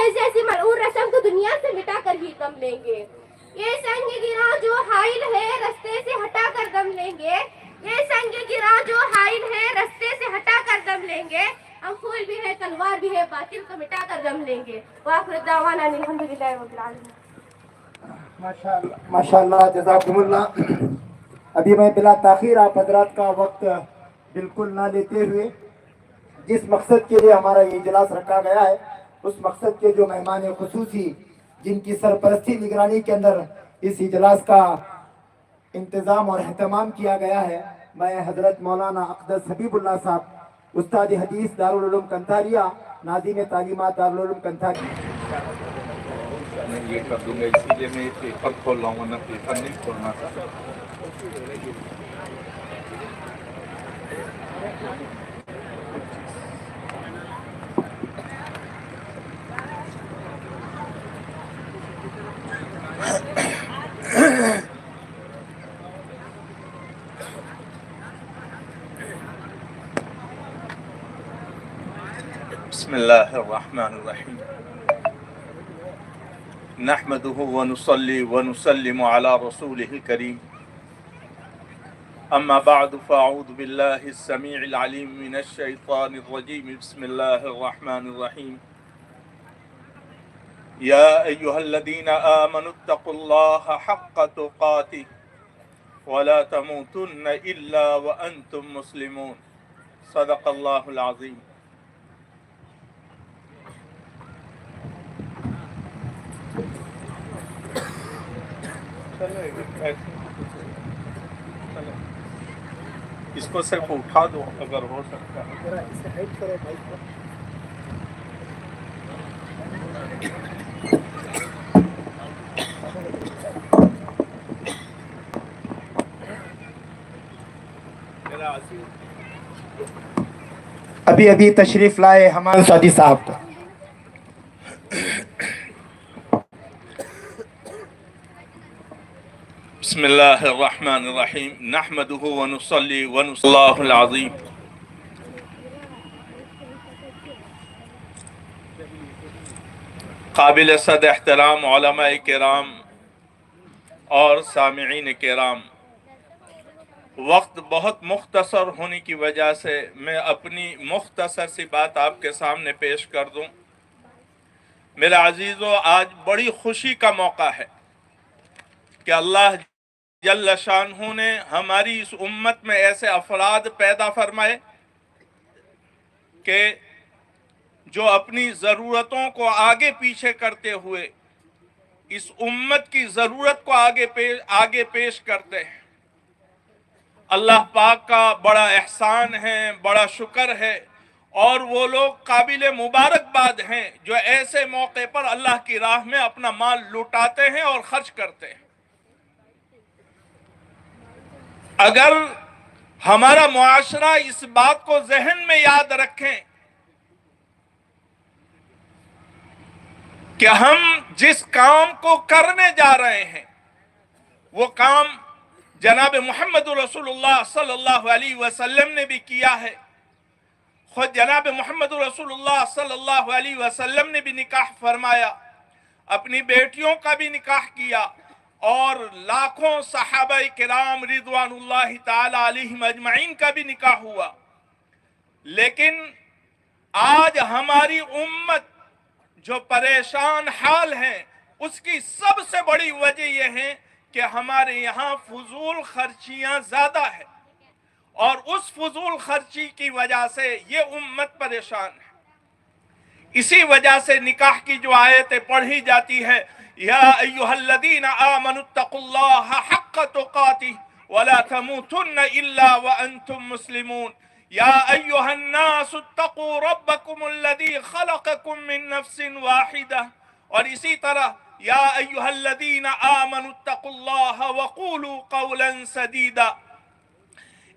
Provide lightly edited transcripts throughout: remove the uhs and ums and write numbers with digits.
جہیز جیسی ملعون رسم کو دنیا سے مٹا کر ہی دم لیں گے. یہ سنگ گراں جو حائل ہے رستے سے ہٹا کر دم لیں گے. یہ سنگ گراں جو حائل ہے رستے سے ہٹا کر دم لیں گے. ہم پھول بھی ہے تلوار بھی ہے باطل کو مٹا کر دم لیں گے. وآخر دعوانا الحمدللہ رب العالمین. ماشاء اللہ جزاکم اللہ. ابھی میں بلا تاخیر آپ حضرات کا وقت بالکل نہ لیتے ہوئے جس مقصد کے لیے ہمارا یہ اجلاس رکھا گیا ہے اس مقصد کے جو مہمان خصوصی جن کی سرپرستی نگرانی کے اندر اس اجلاس کا انتظام اور اہتمام کیا گیا ہے، میں حضرت مولانا اقدس حبیب اللہ صاحب استاد حدیث دارالعلوم کنتھاریہ ناظم تعلیمات دارالعلوم کنتھاریہ. میں یہ کر دوں گا، اسی لیے میں پیپر کھول رہا ہوں ورنہ پیپر نہیں کھولنا تھا. بسم اللہ الرحمن الرحیم. نحمده ونصلي ونسلم على رسوله الكريم. اما بعد فاعوذ بالله السميع العليم من الشيطان الرجيم. بسم الله الرحمن الرحيم. يا ايها الذين آمنوا اتقوا الله حق تقاته ولا تموتن الا وانتم مسلمون. صدق الله العظيم. اس کو صرف اٹھا دو اگر ہو سکتا ہے. ابھی تشریف لائے ہمان سعدی صاحب. بسم اللہ الرحمن الرحیم. نحمده ونصلي ونسلم اللہ العظیم. قابل صد احترام علماء کرام اور سامعین کرام، وقت بہت مختصر ہونے کی وجہ سے میں اپنی مختصر سی بات آپ کے سامنے پیش کر دوں. میرے عزیزو، آج بڑی خوشی کا موقع ہے کہ اللہ جل شانہ نے ہماری اس امت میں ایسے افراد پیدا فرمائے کہ جو اپنی ضرورتوں کو آگے پیچھے کرتے ہوئے اس امت کی ضرورت کو آگے پیش کرتے ہیں. اللہ پاک کا بڑا احسان ہے، بڑا شکر ہے، اور وہ لوگ قابل مبارکباد ہیں جو ایسے موقع پر اللہ کی راہ میں اپنا مال لوٹاتے ہیں اور خرچ کرتے ہیں. اگر ہمارا معاشرہ اس بات کو ذہن میں یاد رکھیں کہ ہم جس کام کو کرنے جا رہے ہیں وہ کام جناب محمد رسول اللہ صلی اللہ علیہ وسلم نے بھی کیا ہے. خود جناب محمد رسول اللہ صلی اللہ علیہ وسلم نے بھی نکاح فرمایا، اپنی بیٹیوں کا بھی نکاح کیا، اور لاکھوں صحابہ کرام رضوان اللہ تعالی علیہم اجمعین کا بھی نکاح ہوا. لیکن آج ہماری امت جو پریشان حال ہے اس کی سب سے بڑی وجہ یہ ہے کہ ہمارے یہاں فضول خرچیاں زیادہ ہیں، اور اس فضول خرچی کی وجہ سے یہ امت پریشان ہے. اسی وجہ سے نکاح کی جو آیتیں پڑھی جاتی ہے، یا ایہا الذین آمنوا اتقوا اللہ حق تقاتہ ولا تموتن الا وانتم مسلمون. یا ایہا الناس اتقوا ربکم الذی خلقکم من نفس واحدہ. اور اسی طرح یا ایہا الذین آمنوا اتقوا اللہ وقولوا قولا سدیدا.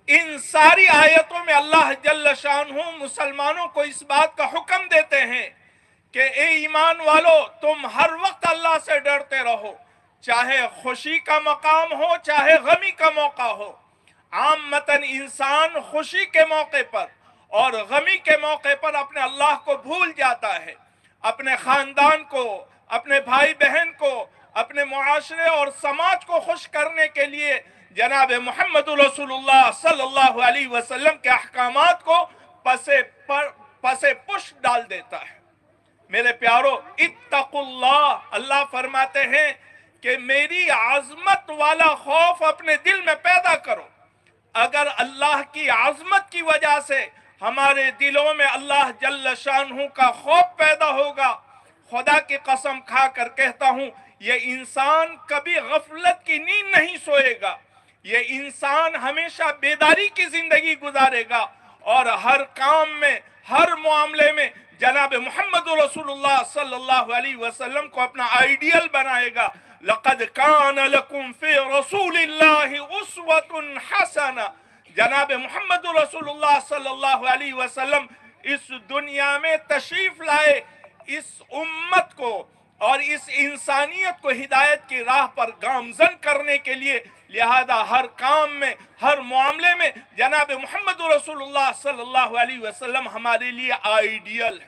ان ساری آیتوں میں اللہ جل شانہ مسلمانوں کو اس بات کا حکم دیتے ہیں کہ اے ایمان والو، تم ہر وقت اللہ سے ڈرتے رہو، چاہے خوشی کا مقام ہو چاہے غمی کا موقع ہو. عامتاً انسان خوشی کے موقع پر اور غمی کے موقع پر اپنے اللہ کو بھول جاتا ہے، अपने खानदान को, अपने भाई बहन को, अपने मुआशरे और समाज को खुश करने के लिए जनाब मोहम्मद रसूलुल्लाह सल्लल्लाहु अलैहि वसल्लम के अहकामात को पसे पुश डाल देता है। मेरे प्यारो, इत्तकुल्लाह, अल्लाह फरमाते हैं कि मेरी आजमत वाला खौफ अपने दिल में पैदा करो। अगर अल्लाह की आजमत की वजह से हमारे दिलों में अल्लाह जल्ल शानहू का खौफ पैदा होगा, खुदा की कसम खा कर कहता हूं, ये इंसान कभी गफलत की नींद नहीं सोएगा, ये इंसान हमेशा बेदारी की जिंदगी गुजारेगा और हर काम में, हर मामले में जनाब मोहम्मद रसूलुल्लाह सल्लल्लाहु अलैहि वसल्लम को अपना आइडियल बनाएगा। लक़द कान लकुम फी रसूलिल्लाहि उस्वतुन हसना। जनाब मोहम्मद रसूलुल्लाह सल्लल्लाहु अलैहि वसल्लम इस दुनिया में तशरीफ लाए इस उम्मत को और इस इंसानियत को हिदायत की राह पर गामजन करने के लिए। लिहाजा हर काम में, हर मामले में जनाब मोहम्मद रसूलुल्लाह सल्लल्लाहु अलैहि वसल्लम हमारे लिए आइडियल है।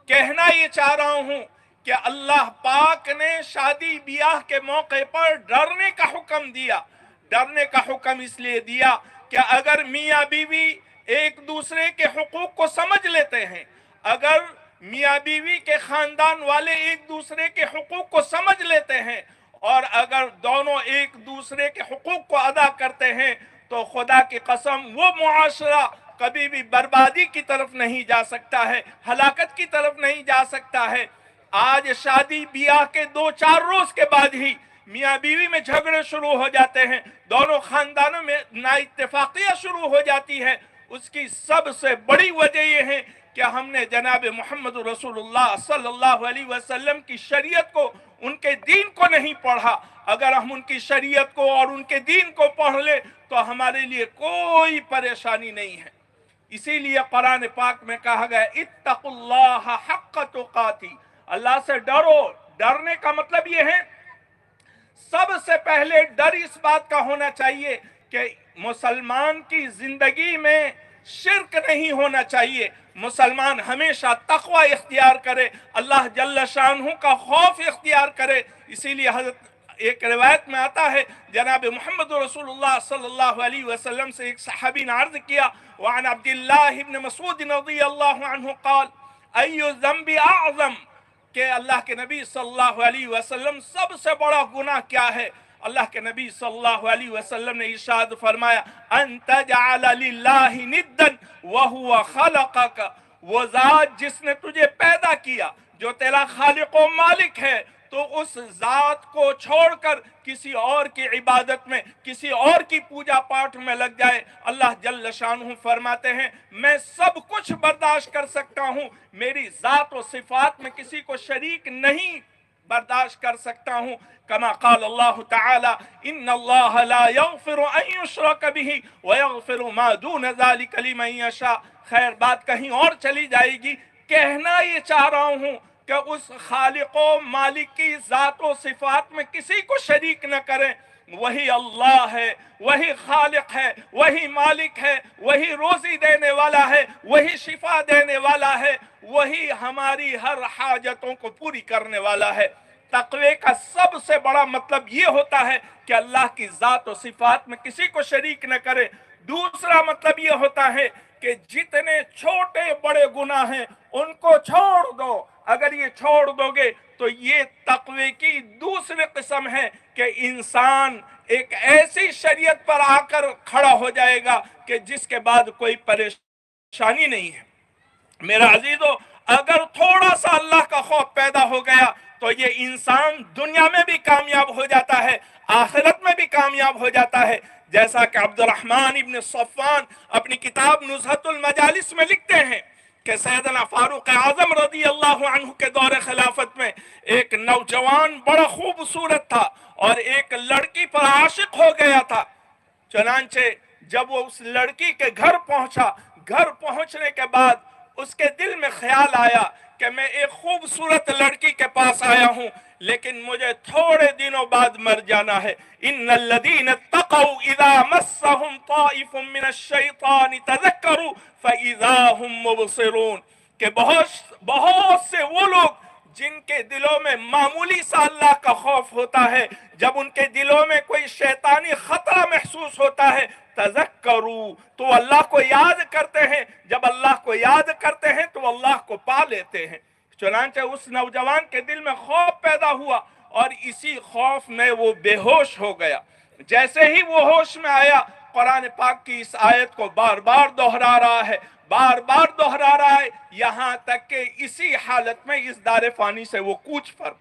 कहना ये चाह रहा हूं कि अल्लाह पाक ने शादी ब्याह के मौके पर डरने का हुक्म दिया। डरने का हुक्म इसलिए दिया कि अगर मियाँ बीवी एक दूसरे के हुकूक को समझ लेते हैं, अगर मियाँ बीवी के खानदान वाले एक दूसरे के हुकूक को समझ लेते हैं और अगर दोनों एक दूसरे के हुकूक को अदा करते हैं, तो खुदा की कसम वो मुआशरा कभी भी बर्बादी की तरफ नहीं जा सकता है, हलाकत की तरफ नहीं जा सकता है। आज शादी ब्याह के 2-4 रोज के बाद ही मियाँ बीवी में झगड़े शुरू हो जाते हैं, दोनों खानदानों में नाइत्तेफाकियाँ शुरू हो जाती है। उसकी सबसे बड़ी वजह यह है कि हमने जनाब मोहम्मद रसूलुल्लाह सल्लल्लाहु अलैहि वसल्लम की शरीयत को, उनके दीन को नहीं पढ़ा। अगर हम उनकी शरीयत को और उनके दीन को पढ़ ले तो हमारे लिए कोई परेशानी नहीं है। इसीलिए कुरान पाक में कहा गया, इत्तकुल्लाह हक्क तुकाती, अल्लाह से डरो। डरने का मतलब ये है, सबसे पहले डर इस बात का होना चाहिए कि मुसलमान की जिंदगी में शिर्क नहीं होना चाहिए। मुसलमान हमेशा तक़वा इख्तियार करे, अल्लाह जल्ल शानहू का खौफ इख्तियार करे। इसीलिए हज़रत एक रिवायत में आता है, जनाब मोहम्मद रसूलुल्लाह सल्लल्लाहु अलैहि वसल्लम से एक सहाबी ने अर्ज़ किया, वअन अब्दुल्लाह इब्न मसूद रज़ियल्लाहु अन्हु क़ाल अय्यु ज़म्बि अअज़म, कि अल्लाह के नबी सल्लल्लाहु अलैहि वसल्लम सबसे बड़ा गुनाह क्या है? अल्लाह के नबी सल्लल्लाहु अलैहि वसल्लम ने इरशाद फरमाया, अन तजअल लिल्लाहि निद्दन व हुवा खलक़क, वो ज़ात जिसने तुझे पैदा किया, जो तेरा खालिक व मालिक है, तो उस ज़ात को छोड़कर किसी और की इबादत में, किसी और की पूजा पाठ में लग जाए। अल्लाह जल्ल शानहू फरमाते हैं, मैं सब कुछ बर्दाश्त कर सकता हूँ, मेरी ज़ात व सिफात में किसी को शरीक नहीं बर्दाश्त कर सकता हूँ। कमा क़ाल अल्लाह तआला, इन्नल्लाह ला यग़फ़िरु अन युश्रक बिही व यग़फ़िरु मा दून ज़ालिका लिमन यशा। खैर, बात कहीं और चली जाएगी। कहना ये चाह रहा हूँ कि उस खालिको मालिक की ज़ात व सिफात में किसी को शरीक न करें। वही अल्लाह है, वही खालिक है, वही मालिक है, वही रोज़ी देने वाला है, वही शिफा देने वाला है, वही हमारी हर हाजतों को पूरी करने वाला है। तक़वे का सबसे बड़ा मतलब ये होता है कि अल्लाह की ज़ात व सिफात में किसी को शरीक न करे। दूसरा मतलब ये होता है कि जितने छोटे बड़े गुनाह हैं उनको छोड़ दो। अगर ये छोड़ दोगे तो ये तक़वे की दूसरी किस्म है कि इंसान एक ऐसी शरीयत पर आकर खड़ा हो जाएगा कि जिसके बाद कोई परेशानी नहीं है। मेरा अजीजों, अगर थोड़ा सा अल्लाह का खौफ पैदा हो गया तो ये इंसान दुनिया में भी कामयाब हो जाता है, आखिरत में भी कामयाब हो जाता है। जैसा कि अब्दुर्रहमान इब्न सफ़वान अपनी किताब नुज़हतुल मजालिस में लिखते हैं कि सैयदना फारूक आज़म रज़ियल्लाहु अन्हु के दौरे खिलाफत में एक नौजवान बड़ा खूबसूरत था और एक लड़की पर आशिक हो गया था। चनांचे जब वो उस लड़की के घर पहुंचा, घर पहुंचने के बाद उसके दिल में ख्याल आया कि मैं एक खूबसूरत लड़की के पास आया हूं, लेकिन मुझे थोड़े दिनों बाद मर जाना है। इन्नल्लज़ीना तक़ौ इज़ा मस्सहुम ताइफुम मिनश शैतानि तज़क्करू फ़इज़ा हुम मुबसिरून। کہ बहुत से वो लोग जिनके दिलों में मामूली सा अल्लाह का खौफ होता है, जब उनके दिलों में कोई शैतानी खतरा महसूस होता है, तज़क्करू, तो अल्लाह को याद करते हैं। जब अल्लाह को याद करते हैं तो अल्लाह को पा लेते हैं। चुनांचे उस नौजवान के दिल में खौफ पैदा हुआ और इसी खौफ में वो बेहोश हो गया। जैसे ही वो होश में आया, कुरान पाक की इस आयत को बार बार दोहरा रहा है, बार बार दोहरा रहा है, यहां तक कि इसी हालत में इस दारे फानी से वो कूच पर।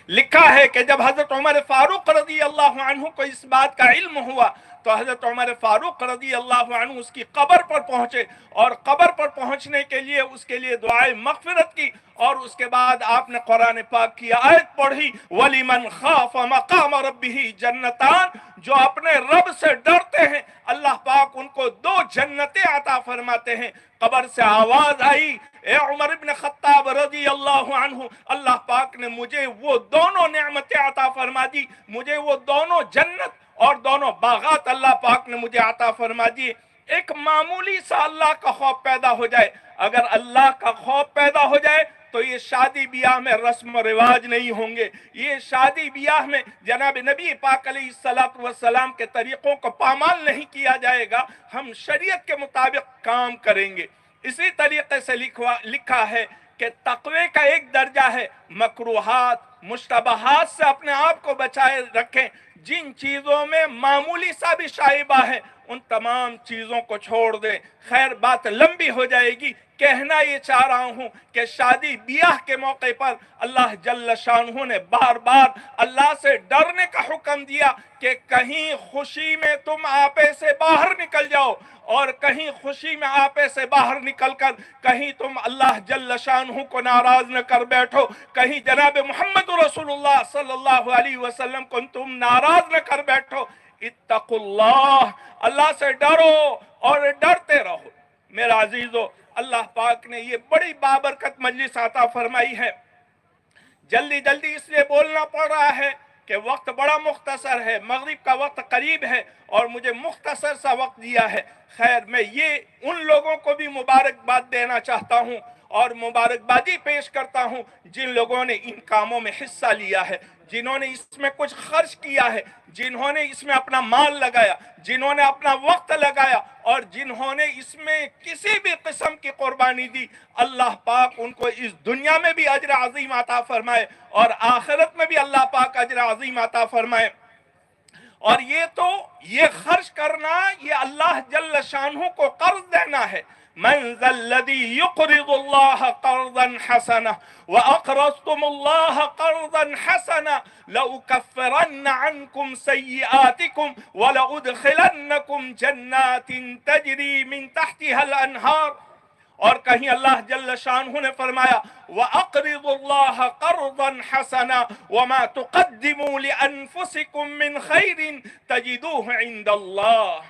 लिखा है कि जब हजरत उमर फारूक रजी अल्लाह अन्हु को इस बात का इल्म हुआ तो हजरत उमर फारूक रजी अल्लाह अन्हु उसकी कब्र पर पहुंचे और कब्र पर पहुंचने के लिए उसके लिए दुआए मगफिरत की और उसके बाद आपने कुरान पाक की आयत पढ़ी, वलिमन खाफ मकाम रब्बिही जन्नतान, जो अपने रब से डरते हैं अल्लाह पाक उनको 2 जन्नतें अता फरमाते हैं। कब्र से आवाज आई, ए उमर इब्न खत्ताब रजी अल्लाह अन्हु, अल्लाह पाक ने मुझे वो दोनों नेमतें अता फरमा दी, मुझे वो दोनों जन्नत और दोनों बागात अल्लाह पाक ने मुझे अता फरमा दिए। एक मामूली सा अल्लाह का खौफ पैदा हो जाए, अगर अल्लाह का खौफ पैदा हो जाए तो ये शादी ब्याह में रस्म रिवाज नहीं होंगे, ये शादी ब्याह में जनाब नबी पाक अलैहिस्सलातु वस्सलाम के तरीकों को पामाल नहीं किया जाएगा, हम शरीयत के मुताबिक काम करेंगे। इसी तरीके से लिखा है कि तक़वे का एक दर्जा है मकरूहात मुश्तबहात से अपने आप को बचाए रखें। जिन चीज़ों में मामूली सा भी शाइबा है उन तमाम चीज़ों को छोड़ दें। खैर बात लंबी हो जाएगी, कहना ये चाह रहा हूँ कि शादी ब्याह के मौके पर अल्लाह जल्ल शानहू ने बार बार अल्लाह से डरने का हुक्म दिया कि कहीं खुशी में तुम आपे से बाहर निकल जाओ और कहीं खुशी में आपे से बाहर निकलकर कहीं तुम अल्लाह जल्ल शानहू को नाराज न कर बैठो, कहीं जनाब मोहम्मद रसूलुल्लाह सल्लल्लाहु अलैहि वसल्लम को तुम नाराज न कर बैठो। इत्तकुल्लाह, अल्लाह से डरो और डरते रहो। मेरा अजीजों, अल्लाह पाक ने ये बड़ी बाबरकत मजलिस अता फरमाई है। जल्दी जल्दी इसलिए बोलना पड़ रहा है कि वक्त बड़ा मुख्तसर है, मगरिब का वक्त करीब है और मुझे मुख्तसर सा वक्त दिया है। खैर मैं ये उन लोगों को भी मुबारकबाद देना चाहता हूँ और मुबारकबादी पेश करता हूँ जिन लोगों ने इन कामों में हिस्सा लिया है, जिन्होंने इसमें कुछ खर्च किया है, जिन्होंने इसमें अपना माल लगाया, जिन्होंने अपना वक्त लगाया और जिन्होंने इसमें किसी भी किस्म की कुर्बानी दी। अल्लाह पाक उनको इस दुनिया में भी अजर अजीम अता फरमाए और आखिरत में भी अल्लाह पाक अजर अजीम अता फरमाए। और ये खर्च करना, ये अल्लाह जल्ल शानहू को कर्ज देना है। मन ज़ल्लज़ी युक़रिज़ुल्लाह क़र्ज़न हसना व अक़रज़्तुमुल्लाह क़र्ज़न हसना लउकफ़्फ़िरन्न अन्कुम सय्यिआतिकुम व लउदख़िलन्नकुम जन्नातिन तजरी मिन तहतिहल अनहार। और कहीं अल्लाह जल्ल शानहू ने फरमाया व अक़रिज़ुल्लाह क़र्ज़न हसना व मा तुक़द्दिमू लिअन्फुसिकुम मिन खैरिन तजिदूहु इंदल्लाह।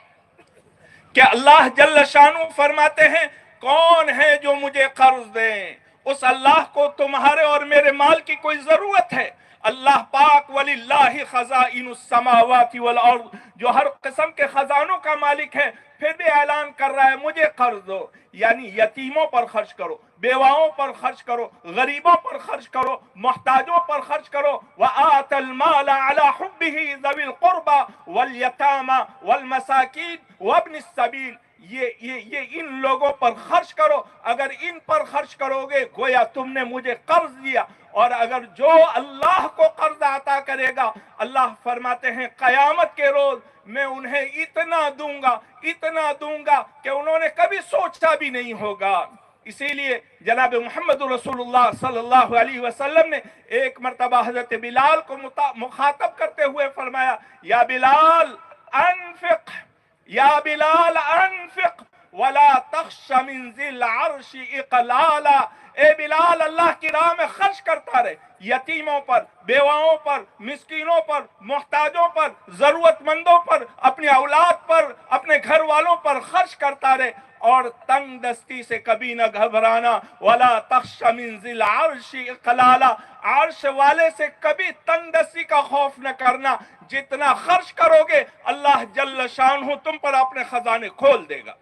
कि अल्लाह जल्ल शानहू फरमाते हैं, कौन है जो मुझे कर्ज दें? उस अल्लाह को तुम्हारे और मेरे माल की कोई जरूरत है? अल्लाह पाक वलिल्लाहि खज़ाइनुस समावाति वल अर्ज़, जो हर किस्म के खजानों का मालिक है, फिर भी ऐलान कर रहा है मुझे कर्ज दो। यानी यतीमों पर खर्च करो, बेवाओं पर खर्च करो, गरीबों पर खर्च करो, मोहताजों पर खर्च करो। व आतल माल अला हुब्बिही ज़विल कुर्बा वल यतामा वल मसाकीन वब्निस सबील। ये इन लोगों पर खर्च करो। अगर इन पर खर्च करोगे गोया तुमने मुझे कर्ज दिया। और अगर जो अल्लाह को कर्ज अता करेगा, अल्लाह फरमाते हैं कयामत के रोज मैं उन्हें इतना दूंगा कि उन्होंने कभी सोचा भी नहीं होगा। इसीलिए जनाब मोहम्मद रसूलुल्लाह सल्लल्लाहु अलैहि वसल्लम ने एक मर्तबा हजरत बिलाल को मुखातब करते हुए फरमाया, या बिलाल अनफिक, या बिलाल अनफिक वला तख्श मिन ज़िल अर्श इक़लाला। ए बिलाल, अल्लाह की राह में खर्च करता रहे, यतीमों पर, बेवाओं पर, मिस्कीनों पर, मोहताजों पर, जरूरतमंदों पर, अपनी औलाद पर, अपने घर वालों पर खर्च करता रहे और तंग दस्ती से कभी न घबराना। वला तख्श मिन ज़िल अर्श इक़लाला, अर्श वाले से कभी तंग दस्ती का खौफ न करना। जितना खर्च करोगे अल्लाह जल्ल शानहू तुम पर अपने खजाने खोल देगा।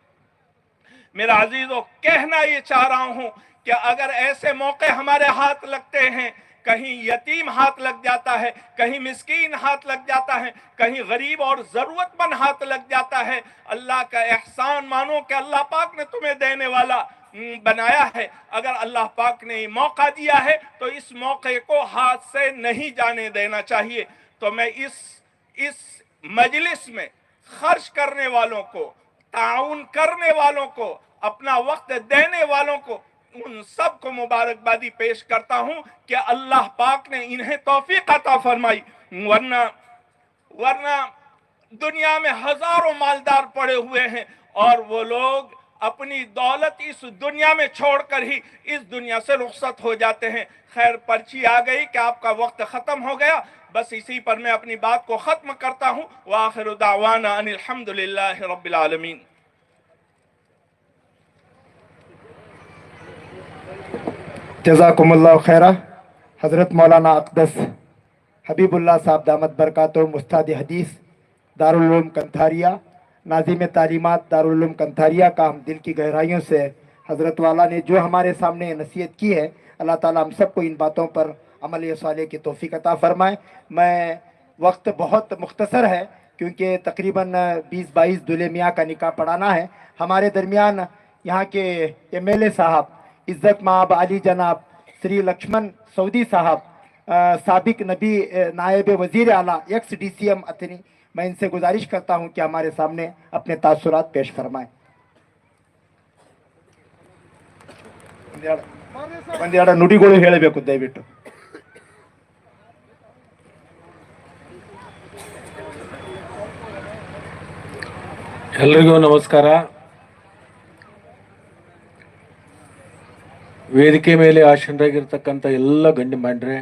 मेरा अजीजों, कहना ये चाह रहा हूं कि अगर ऐसे मौके हमारे हाथ लगते हैं, कहीं यतीम हाथ लग जाता है, कहीं मिस्कीन हाथ लग जाता है, कहीं गरीब और जरूरतमंद हाथ लग जाता है, अल्लाह का एहसान मानो कि अल्लाह पाक ने तुम्हें देने वाला बनाया है। अगर अल्लाह पाक ने मौका दिया है तो इस मौके को हाथ से नहीं जाने देना चाहिए। तो मैं इस मजलिस में खर्च करने वालों को, ताउन करने वालों को, अपना वक्त देने वालों को, उन सब को मुबारकबादी पेश करता हूं कि अल्लाह पाक ने इन्हें तौफीक अता फरमाई। वरना दुनिया में हजारों मालदार पड़े हुए हैं और वो लोग अपनी दौलत इस दुनिया में छोड़कर ही इस दुनिया से रुखसत हो जाते हैं। खैर, पर्ची आ गई कि आपका वक्त खत्म हो गया, बस इसी पर मैं अपनी बात को खत्म करता हूं। व आखिरु दावाना अनिल हम्दुलिल्लाहि रब्बिल आलमीन। जज़ाकुमुल्लाह खैरा। हज़रत मौलाना अक़दस हबीबुल्लाह साहब दामत बरकातुहुम उस्ताद हदीस दारुल उलूम कंथारिया, नाज़िम तालीमात दारुल उलूम कंथारिया का हम दिल की गहराइयों से हज़रत वाला ने जो हमारे सामने नसीहत की है, अल्लाह ताला हम सबको इन बातों पर अमल साले की तौफीक अता फरमाए। मैं वक्त बहुत मुख्तसर है क्योंकि तकरीबन 20-22 दूल्हे मियाँ का निकाह पढ़ाना है। हमारे दरमियान यहाँ के MLA साहब इज़्ज़त माब अली जनाब श्री लक्ष्मण सऊदी साहब, साबिक नबी नायब वज़ीर आला एक्स DCM अथनी, मैं इनसे गुजारिश करता हूँ कि हमारे सामने अपने तासुरात पेश फरमाएं। ಒಂದೆರಡು ನುಡಿಗಳು ಹೇಳಬೇಕು ದಯವಿಟ್ಟು। ಎಲ್ರಿಗೂ ನಮಸ್ಕಾರ। ವೇದಿಕೆ ಮೇಲೆ ಆಸೀನರಾಗಿರ್ತಕ್ಕಂಥ ಎಲ್ಲ ಗಣ್ಯಮಾನ್ಯರೇ,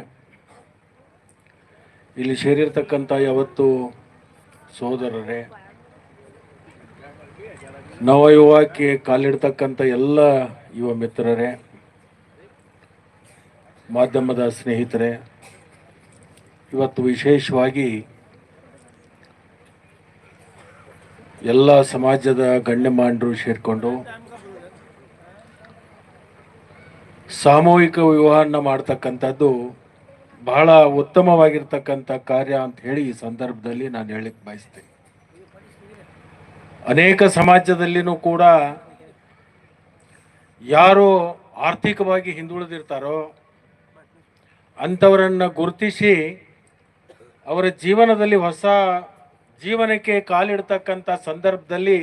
ಇಲ್ಲಿ ಸೇರಿರ್ತಕ್ಕಂಥ ಯಾವತ್ತು ಸೋದರರೇ, ನವಯುವಕ್ಕೆ ಕಾಲಿಡ್ತಕ್ಕಂಥ ಎಲ್ಲ ಯುವ ಮಿತ್ರರೇ, ಮಾಧ್ಯಮದ ಸ್ನೇಹಿತರೇ, ಇವತ್ತು ವಿಶೇಷವಾಗಿ ಎಲ್ಲ ಸಮಾಜದ ಗಣ್ಯಮಾನ್ಯರು ಸೇರಿಕೊಂಡು ಸಾಮೂಹಿಕ ವಿವಾಹನ ಮಾಡ್ತಕ್ಕಂಥದ್ದು ಬಹಳ ಉತ್ತಮವಾಗಿರ್ತಕ್ಕಂಥ ಕಾರ್ಯ ಅಂತ ಹೇಳಿ ಈ ಸಂದರ್ಭದಲ್ಲಿ ನಾನು ಹೇಳಲಿಕ್ಕೆ ಬಯಸ್ತೇನೆ। ಅನೇಕ ಸಮಾಜದಲ್ಲಿನೂ ಕೂಡ ಯಾರು ಆರ್ಥಿಕವಾಗಿ ಹಿಂದುಳಿದಿರ್ತಾರೋ ಅಂಥವರನ್ನು ಗುರುತಿಸಿ ಅವರ ಜೀವನದಲ್ಲಿ ಹೊಸ ಜೀವನಕ್ಕೆ ಕಾಲಿಡ್ತಕ್ಕಂಥ ಸಂದರ್ಭದಲ್ಲಿ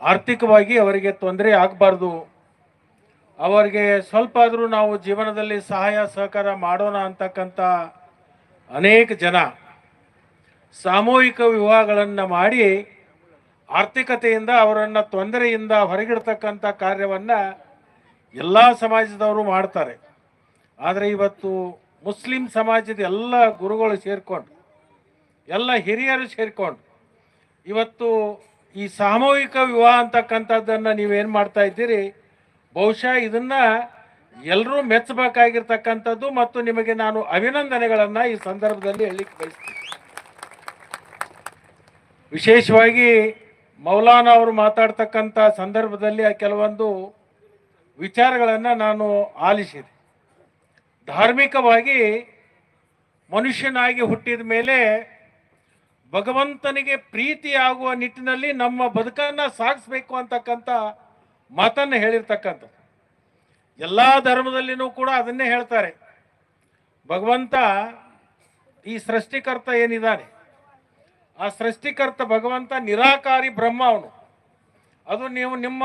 ಆರ್ಥಿಕವಾಗಿ ಅವರಿಗೆ ತೊಂದರೆ ಆಗಬಾರ್ದು, ಅವರಿಗೆ ಸ್ವಲ್ಪ ಆದರೂ ನಾವು ಜೀವನದಲ್ಲಿ ಸಹಾಯ ಸಹಕಾರ ಮಾಡೋಣ ಅಂತಕ್ಕಂಥ ಅನೇಕ ಜನ ಸಾಮೂಹಿಕ ವಿವಾಹಗಳನ್ನು ಮಾಡಿ ಆರ್ಥಿಕತೆಯಿಂದ ಅವರನ್ನು ತೊಂದರೆಯಿಂದ ಹೊರಗಿಡ್ತಕ್ಕಂಥ ಕಾರ್ಯವನ್ನು ಎಲ್ಲ ಸಮಾಜದವರು ಮಾಡ್ತಾರೆ। ಆದರೆ ಇವತ್ತು ಮುಸ್ಲಿಂ ಸಮಾಜದ ಎಲ್ಲ ಗುರುಗಳು ಸೇರಿಕೊಂಡು, ಎಲ್ಲ ಹಿರಿಯರು ಸೇರಿಕೊಂಡು ಇವತ್ತು ಈ ಸಾಮೂಹಿಕ ವಿವಾಹ ಅಂತಕ್ಕಂಥದ್ದನ್ನು ನೀವೇನು ಮಾಡ್ತಾ ಇದ್ದೀರಿ, ಬಹುಶಃ ಇದನ್ನು ಎಲ್ಲರೂ ಮೆಚ್ಚಬೇಕಾಗಿರ್ತಕ್ಕಂಥದ್ದು ಮತ್ತು ನಿಮಗೆ ನಾನು ಅಭಿನಂದನೆಗಳನ್ನು ಈ ಸಂದರ್ಭದಲ್ಲಿ ಹೇಳಲಿಕ್ಕೆ ಬಯಸ್ತೀನಿ। ವಿಶೇಷವಾಗಿ ಮೌಲಾನಾ ಅವರು ಮಾತಾಡ್ತಕ್ಕಂಥ ಸಂದರ್ಭದಲ್ಲಿ ಕೆಲವೊಂದು ವಿಚಾರಗಳನ್ನು ನಾನು ಆಲಿಸಿದೆ। ಧಾರ್ಮಿಕವಾಗಿ ಮನುಷ್ಯನಾಗಿ ಹುಟ್ಟಿದ ಮೇಲೆ ಭಗವಂತನಿಗೆ ಪ್ರೀತಿಯಾಗುವ ನಿಟ್ಟಿನಲ್ಲಿ ನಮ್ಮ ಬದುಕನ್ನು ಸಾಗಿಸ್ಬೇಕು ಅಂತಕ್ಕಂಥ ಮಾತನ್ನು ಹೇಳಿರ್ತಕ್ಕಂಥದ್ದು ಎಲ್ಲ ಧರ್ಮದಲ್ಲಿನೂ ಕೂಡ ಅದನ್ನೇ ಹೇಳ್ತಾರೆ। ಭಗವಂತ ಈ ಸೃಷ್ಟಿಕರ್ತ ಏನಿದ್ದಾನೆ, ಆ ಸೃಷ್ಟಿಕರ್ತ ಭಗವಂತ ನಿರಾಕಾರಿ ಬ್ರಹ್ಮ ಅವನು। ಅದು ನೀವು ನಿಮ್ಮ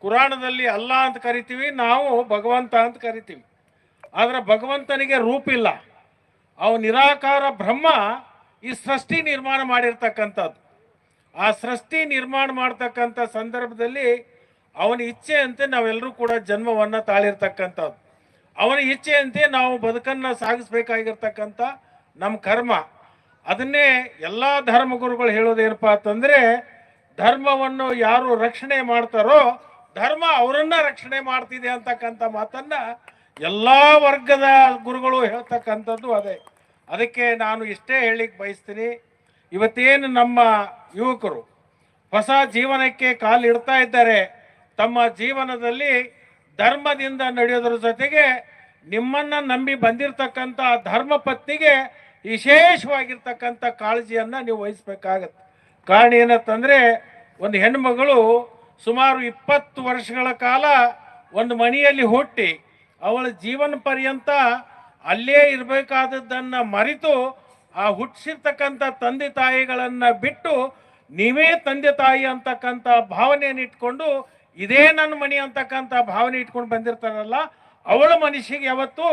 ಕುರಾಣದಲ್ಲಿ ಅಲ್ಲಾ ಅಂತ ಕರಿತೀವಿ, ನಾವು ಭಗವಂತ ಅಂತ ಕರಿತೀವಿ। ಆದರೆ ಭಗವಂತನಿಗೆ ರೂಪ ಇಲ್ಲ, ಅವು ನಿರಾಕಾರ ಬ್ರಹ್ಮ ಈ ಸೃಷ್ಟಿ ನಿರ್ಮಾಣ ಮಾಡಿರ್ತಕ್ಕಂಥದ್ದು। ಆ ಸೃಷ್ಟಿ ನಿರ್ಮಾಣ ಮಾಡ್ತಕ್ಕಂಥ ಸಂದರ್ಭದಲ್ಲಿ ಅವನ ಇಚ್ಛೆಯಂತೆ ನಾವೆಲ್ಲರೂ ಕೂಡ ಜನ್ಮವನ್ನು ತಾಳಿರ್ತಕ್ಕಂಥದ್ದು, ಅವನ ಇಚ್ಛೆಯಂತೆ ನಾವು ಬದುಕನ್ನು ಸಾಗಿಸ್ಬೇಕಾಗಿರ್ತಕ್ಕಂಥ ನಮ್ಮ ಕರ್ಮ। ಅದನ್ನೇ ಎಲ್ಲ ಧರ್ಮಗುರುಗಳು ಹೇಳೋದೇನಪ್ಪ ಅಂತಂದರೆ, ಧರ್ಮವನ್ನು ಯಾರು ರಕ್ಷಣೆ ಮಾಡ್ತಾರೋ ಧರ್ಮ ಅವರನ್ನ ರಕ್ಷಣೆ ಮಾಡ್ತಿದೆ ಅಂತಕ್ಕಂಥ ಮಾತನ್ನು ಎಲ್ಲ ವರ್ಗದ ಗುರುಗಳು ಹೇಳ್ತಕ್ಕಂಥದ್ದು ಅದೇ। ಅದಕ್ಕೆ ನಾನು ಇಷ್ಟೇ ಹೇಳಲಿಕ್ಕೆ ಬಯಸ್ತೀನಿ, ಇವತ್ತೇನು ನಮ್ಮ ಯುವಕರು ಹೊಸ ಜೀವನಕ್ಕೆ ಕಾಲಿಡ್ತಾ ಇದ್ದಾರೆ. ತಮ್ಮ ಜೀವನದಲ್ಲಿ ಧರ್ಮದಿಂದ ನಡೆಯೋದ್ರ ಜೊತೆಗೆ ನಿಮ್ಮನ್ನ ನಂಬಿ ಬಂದಿರತಕ್ಕಂಥ ಧರ್ಮ ಪತ್ನಿಗೆ ವಿಶೇಷವಾಗಿರ್ತಕ್ಕಂಥ ಕಾಳಜಿಯನ್ನು ನೀವು ವಹಿಸ್ಬೇಕಾಗತ್ತೆ. ಕಾರಣ ಏನಂತಂದರೆ, ಒಂದು ಹೆಣ್ಮಗಳು ಸುಮಾರು 20 ವರ್ಷಗಳ ಕಾಲ ಒಂದು ಮನೆಯಲ್ಲಿ ಹುಟ್ಟಿ ಅವಳ ಜೀವನ ಪರ್ಯಂತ ಅಲ್ಲೇ ಇರಬೇಕಾದದ್ದನ್ನು ಮರೆತು ಆ ಹುಟ್ಟಿಸಿರ್ತಕ್ಕಂಥ ತಂದೆ ತಾಯಿಗಳನ್ನು ಬಿಟ್ಟು ನೀವೇ ತಂದೆ ತಾಯಿ ಅಂತಕ್ಕಂಥ ಭಾವನೆಯನ್ನು ಇಟ್ಕೊಂಡು ಇದೇ ನನ್ನ ಮನೆ ಅಂತಕ್ಕಂಥ ಭಾವನೆ ಇಟ್ಕೊಂಡು ಬಂದಿರ್ತಾರಲ್ಲ, ಅವಳ ಮನುಷ್ಯಗೆ ಯಾವತ್ತೂ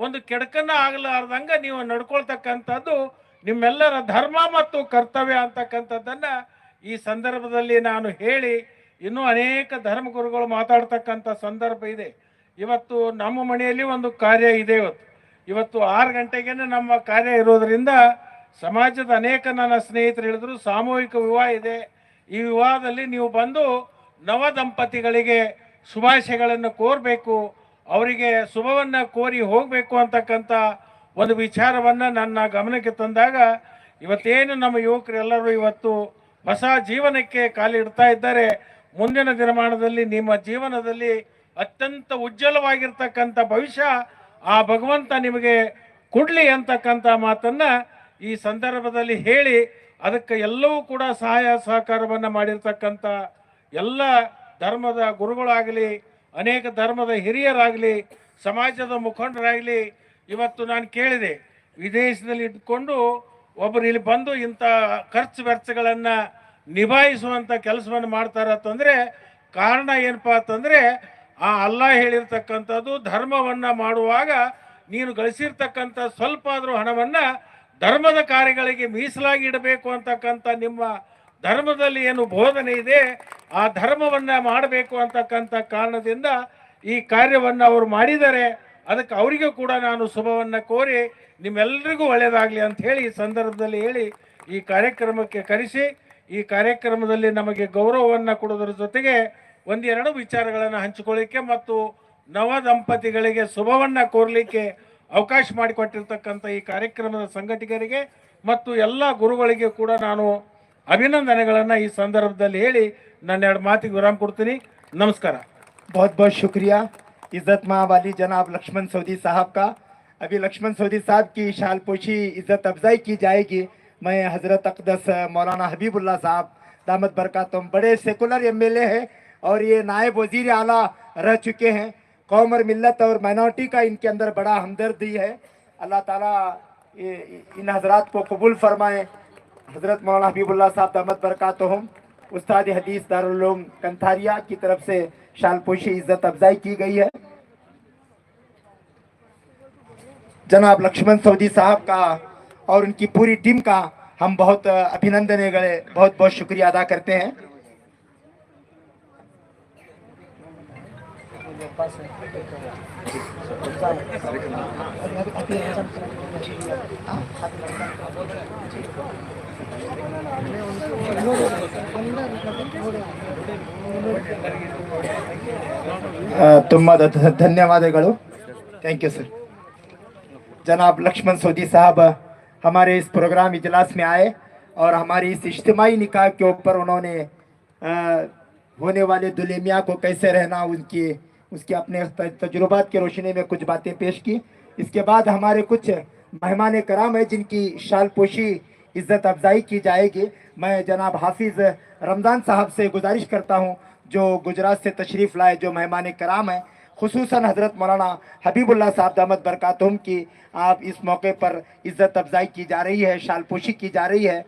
ಒಂದು ಕೆಡಕನ್ನ ಆಗಲಾರ್ದಂಗೆ ನೀವು ನಡ್ಕೊಳ್ತಕ್ಕಂಥದ್ದು ನಿಮ್ಮೆಲ್ಲರ ಧರ್ಮ ಮತ್ತು ಕರ್ತವ್ಯ ಅಂತಕ್ಕಂಥದ್ದನ್ನು ಈ ಸಂದರ್ಭದಲ್ಲಿ ನಾನು ಹೇಳಿ, ಇನ್ನೂ ಅನೇಕ ಧರ್ಮಗುರುಗಳು ಮಾತಾಡ್ತಕ್ಕಂಥ ಸಂದರ್ಭ ಇದೆ. ಇವತ್ತು ನಮ್ಮ ಮನೆಯಲ್ಲಿ ಒಂದು ಕಾರ್ಯ ಇದೆ. ಇವತ್ತು 6 ಗಂಟೆಗೇನೆ ನಮ್ಮ ಕಾರ್ಯ ಇರೋದರಿಂದ ಸಮಾಜದ ಅನೇಕ ನನ್ನ ಸ್ನೇಹಿತರು ಹೇಳಿದ್ರು ಸಾಮೂಹಿಕ ವಿವಾಹ ಇದೆ, ಈ ವಿವಾಹದಲ್ಲಿ ನೀವು ಬಂದು ನವ ದಂಪತಿಗಳಿಗೆ ಶುಭಾಶಯಗಳನ್ನು ಕೋರಬೇಕು, ಅವರಿಗೆ ಶುಭವನ್ನು ಕೋರಿ ಹೋಗಬೇಕು ಅಂತಕ್ಕಂಥ ಒಂದು ವಿಚಾರವನ್ನು ನನ್ನ ಗಮನಕ್ಕೆ ತಂದಾಗ, ಇವತ್ತೇನು ನಮ್ಮ ಯುವಕರೆಲ್ಲರೂ ಇವತ್ತು ಹೊಸ ಜೀವನಕ್ಕೆ ಕಾಲಿಡ್ತಾ ಇದ್ದಾರೆ. ಮುಂದಿನ ದಿನಮಾನದಲ್ಲಿ ನಿಮ್ಮ ಜೀವನದಲ್ಲಿ ಅತ್ಯಂತ ಉಜ್ವಲವಾಗಿರ್ತಕ್ಕಂಥ ಭವಿಷ್ಯ ಆ ಭಗವಂತ ನಿಮಗೆ ಕೊಡಲಿ ಅಂತಕ್ಕಂಥ ಮಾತನ್ನು ಈ ಸಂದರ್ಭದಲ್ಲಿ ಹೇಳಿ, ಅದಕ್ಕೆ ಎಲ್ಲವೂ ಕೂಡ ಸಹಾಯ ಸಹಕಾರವನ್ನು ಮಾಡಿರ್ತಕ್ಕಂಥ ಎಲ್ಲ ಧರ್ಮದ ಗುರುಗಳಾಗಲಿ, ಅನೇಕ ಧರ್ಮದ ಹಿರಿಯರಾಗಲಿ, ಸಮಾಜದ ಮುಖಂಡರಾಗಲಿ, ಇವತ್ತು ನಾನು ಕೇಳಿದೆ, ವಿದೇಶದಲ್ಲಿ ಇಟ್ಕೊಂಡು ಒಬ್ಬರು ಇಲ್ಲಿ ಬಂದು ಇಂಥ ಖರ್ಚು ವೆಚ್ಚಗಳನ್ನು ನಿಭಾಯಿಸುವಂಥ ಕೆಲಸವನ್ನು ಮಾಡ್ತಾರಂತಂದರೆ ಕಾರಣ ಏನಪ್ಪ ಅಂತಂದರೆ, ಆ ಅಲ್ಲ ಹೇಳಿರ್ತಕ್ಕಂಥದ್ದು ಧರ್ಮವನ್ನು ಮಾಡುವಾಗ ನೀನು ಗಳಿಸಿರ್ತಕ್ಕಂಥ ಸ್ವಲ್ಪ ಆದರೂ ಹಣವನ್ನು ಧರ್ಮದ ಕಾರ್ಯಗಳಿಗೆ ಮೀಸಲಾಗಿ ಇಡಬೇಕು ಅಂತಕ್ಕಂಥ ನಿಮ್ಮ ಧರ್ಮದಲ್ಲಿ ಏನು ಬೋಧನೆ ಇದೆ, ಆ ಧರ್ಮವನ್ನು ಮಾಡಬೇಕು ಅಂತಕ್ಕಂಥ ಕಾರಣದಿಂದ ಈ ಕಾರ್ಯವನ್ನು ಅವರು ಮಾಡಿದ್ದಾರೆ. ಅದಕ್ಕೆ ಅವರಿಗೂ ಕೂಡ ನಾನು ಶುಭವನ್ನು ಕೋರಿ ನಿಮ್ಮೆಲ್ಲರಿಗೂ ಒಳ್ಳೆಯದಾಗಲಿ ಅಂತ ಹೇಳಿ ಈ ಸಂದರ್ಭದಲ್ಲಿ ಹೇಳಿ ಈ ಕಾರ್ಯಕ್ರಮಕ್ಕೆ ಕರೆಸಿ, ಈ ಕಾರ್ಯಕ್ರಮದಲ್ಲಿ ನಮಗೆ ಗೌರವವನ್ನು ಕೊಡೋದ್ರ ಜೊತೆಗೆ ಒಂದೆರಡು ವಿಚಾರಗಳನ್ನು ಹಂಚಿಕೊಳ್ಳಿಕ್ಕೆ ಮತ್ತು ನವ ದಂಪತಿಗಳಿಗೆ ಶುಭವನ್ನು ಕೋರಲಿಕ್ಕೆ ಅವಕಾಶ ಮಾಡಿಕೊಟ್ಟಿರ್ತಕ್ಕಂಥ ಈ ಕಾರ್ಯಕ್ರಮದ ಸಂಘಟಕರಿಗೆ ಮತ್ತು ಎಲ್ಲ ಗುರುಗಳಿಗೆ ಕೂಡ ನಾನು ಅಭಿನಂದನೆಗಳನ್ನು ಈ ಸಂದರ್ಭದಲ್ಲಿ ಹೇಳಿ ನನ್ನ 2 ಮಾತಿಗೆ ವಿರಾಮ ಕೊಡ್ತೀನಿ. ನಮಸ್ಕಾರ. बहुत बहुत शुक्रिया इज़्ज़त माँ वाली जनाब लक्ष्मण सऊदी साहब का। अभी लक्ष्मण सऊदी साहब की शाल पोशी इज़्ज़त अफजाई की जाएगी। मैं हज़रत अक़दस मौलाना हबीबुल्लाह साहब दामद बरकातुम बड़े सेकुलर एमएलए हैं और ये नायब वज़ीर आला रह चुके हैं। कौम और मिल्लत और माइनॉरिटी का इनके अंदर बड़ा हमदर्दी है। अल्लाह ताला इन हज़रात को कबूल फरमाए। हज़रत मौलाना हबीबुल्लाह साहब दामद बरकातुहुम उस्ताद हदीस दारुल उलूम कंथारिया की तरफ से शाल पोशी इज़्ज़त अफजाई की गई है। जनाब लक्ष्मण सऊदी साहब का और उनकी पूरी टीम का हम बहुत अभिनंदन गए, बहुत बहुत शुक्रिया अदा करते हैं। ತುಂಬ ಧನ್ಯವಾದಗಳು। Thank you sir. जनाब लक्ष्मण सऊदी साहब हमारे इस प्रोग्राम इजलास में आए और हमारी इस इज्तिमाई निकाह के ऊपर उन्होंने होने वाले दुलेमिया को कैसे रहना उसकी अपने तजुर्बात के रोशनी में कुछ बातें पेश की। इसके बाद हमारे कुछ मेहमान कराम हैं जिनकी शाल पोशी इज़्ज़त अफजाई की जाएगी। मैं जनाब हाफिज़ रमज़ान साहब से गुजारिश करता हूँ जो गुजरात से तशरीफ़ लाए, जो मेहमान कराम हैं, खुसूसन हज़रत मौलाना हबीबुल्लाह साहब दामद बरकातुहुम की आप इस मौके पर इज़्ज़त अफजाई की जा रही है, शाल पोशी की जा रही है।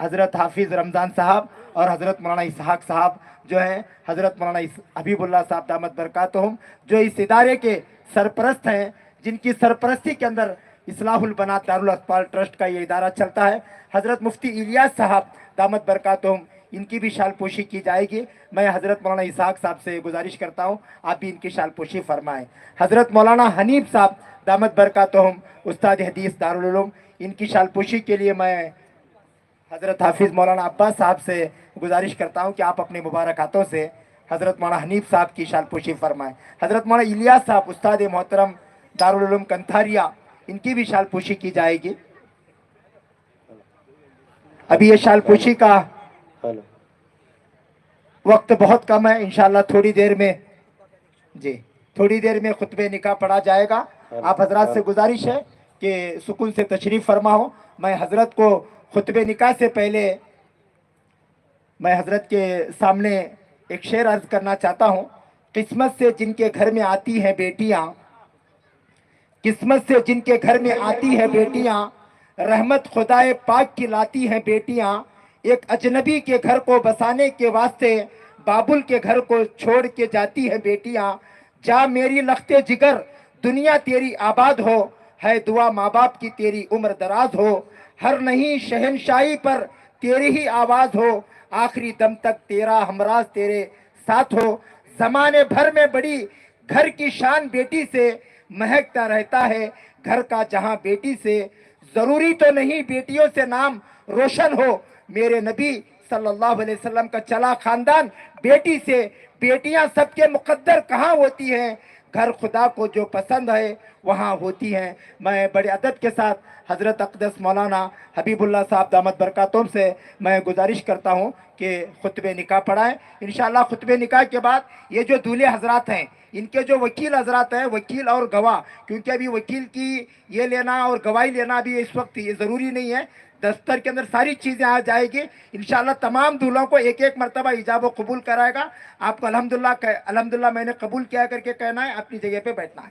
हज़रत हाफिज़ रमज़ान साहब और हज़रत मौलाना इसहाक साहब जो हैं, हज़रत मौलाना हबीबुल्लाह साहब दामद बरकातुहुम जो इस इदारे के सरपरस्त हैं, जिनकी सरपरस्ती के अंदर इस्लाहुल बनात दारुल अत्फाल ट्रस्ट का ये इदारा चलता है। हज़रत मुफ्ती इलियास साहब दामद बरकातुहुम इनकी भी शाल पोशी की जाएगी। मैं हज़रत मौलाना इसहाक साहब से गुजारिश करता हूँ आप भी इनकी शाल पोशी फरमाएँ। हज़रत मौलाना हनीफ साहब दामद बरकातुहुम उस्ताद हदीस दारुल उलूम, इनकी शाल पोशी के लिए मैं हज़रत हाफिज़ मौलाना अब्बास साहब से गुजारिश करता हूँ कि आप अपने मुबारक हाथों से हज़रत मौलाना हनीफ साहब की शाल पोशी फरमाएँ। हज़रत मौलाना इलियास साहब उस्ताद मोहतरम दारुल उलूम कंथारिया, इनकी भी शाल पोशी की जाएगी। अभी ये शाल पोशी का वक्त बहुत कम है, इंशाल्लाह थोड़ी देर में जी थोड़ी देर में खुतबे निकाह पढ़ा जाएगा। आप हजरात से गुजारिश है कि सुकून से तशरीफ फरमा हो। मैं हजरत को खुतबे निकाह से पहले मैं हजरत के सामने एक शेर अर्ज करना चाहता हूँ। किस्मत से जिनके घर में आती हैं बेटियाँ, किस्मत से जिनके घर में आती है बेटियाँ, रहमत खुदाए पाक की लाती हैं बेटियाँ। एक अजनबी के घर को बसाने के वास्ते बाबुल के घर को छोड़ के जाती हैं बेटियाँ। जा मेरी लख्ते जिगर दुनिया तेरी आबाद हो, है दुआ माँ बाप की तेरी उम्र दराज हो। हर नहीं शहनशाही पर तेरी ही आवाज़ हो, आखिरी दम तक तेरा हमराज तेरे साथ हो। जमाने भर में बड़ी घर की शान बेटी से महकता रहता है, घर का जहां बेटी से। जरूरी तो नहीं बेटियों से नाम रोशन हो, मेरे नबी सल्लल्लाहु अलैहि वसल्लम का चला खानदान बेटी से। बेटियां सबके मुकद्दर कहाँ होती हैं, घर खुदा को जो पसंद है वहाँ होती हैं। मैं बड़े अदब के साथ हज़रत अक़दस मौलाना हबीबुल्लाह साहब दामद बरकातुम से मैं गुजारिश करता हूँ कि खुतबे निकाह पढ़ाएं। इंशाअल्लाह खुतबे निकाह के बाद ये जो दूल्हे हजरात हैं, इनके जो वकील हजरात हैं, वकील और गवाह, क्योंकि अभी वकील की ये लेना और गवाही लेना अभी इस वक्त ये ज़रूरी नहीं है, दफ्तर के अंदर सारी चीज़ें आ जाएगी। इंशाअल्लाह तमाम दूल्हों को एक एक मरतबा इजाब व कबूल कराएगा। आपको अल्हम्दुलिल्लाह मैंने कबूल किया करके कहना है, अपनी जगह पे बैठना है।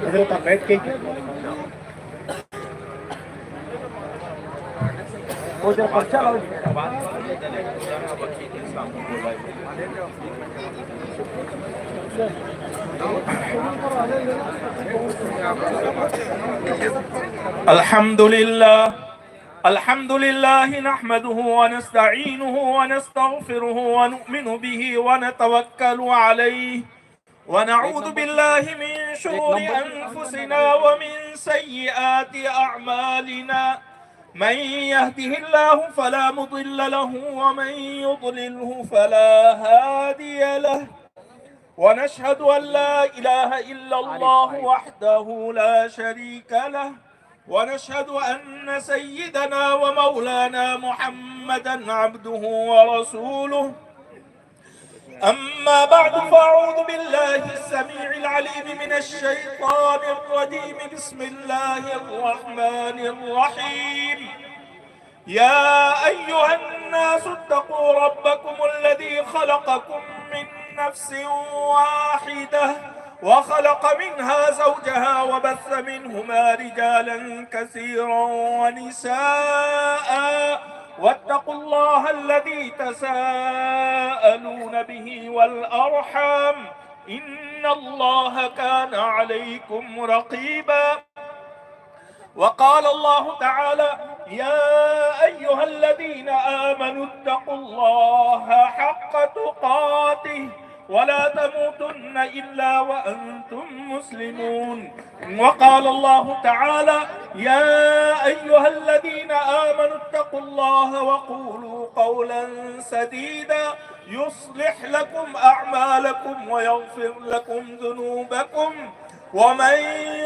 हजरत आप बैठ के वो जो पर्चा लाओ। अल्हम्दुलिल्लाह नहमदुहु व नस्तईनुहु व नस्तगफिरुहु व नु'मिनु बिही व नतवक्कलु अलैहि व नऊज़ु बिल्लाहि मिन शुरूरि अनफुसिना व मिन सय्यिआति अअमालिना। मन यहदिहिल्लाहु फला मुदिल्ल लहु व मन युद्लिल्हु फला हादिय लहु। ونشهد أن لا إله إلا الله وحده لا شريك له ونشهد أن سيدنا ومولانا محمدا عبده ورسوله. أما بعد فأعوذ بالله السميع العليم من الشيطان الرجيم. بسم الله الرحمن الرحيم. يا أيها الناس اتقوا ربكم الذي خلقكم من نفس واحدة وخلق منها زوجها وبث منهما رجالا كثيرا ونساء واتقوا الله الذي تساءلون به والأرحام إن الله كان عليكم رقيبا. وقال الله تعالى يا أيها الذين آمنوا اتقوا الله حق تقاته ولا تموتن إلا وأنتم مسلمون. وقال الله تعالى يا أيها الذين آمنوا اتقوا الله وقولوا قولا سديدا يصلح لكم أعمالكم ويغفر لكم ذنوبكم ومن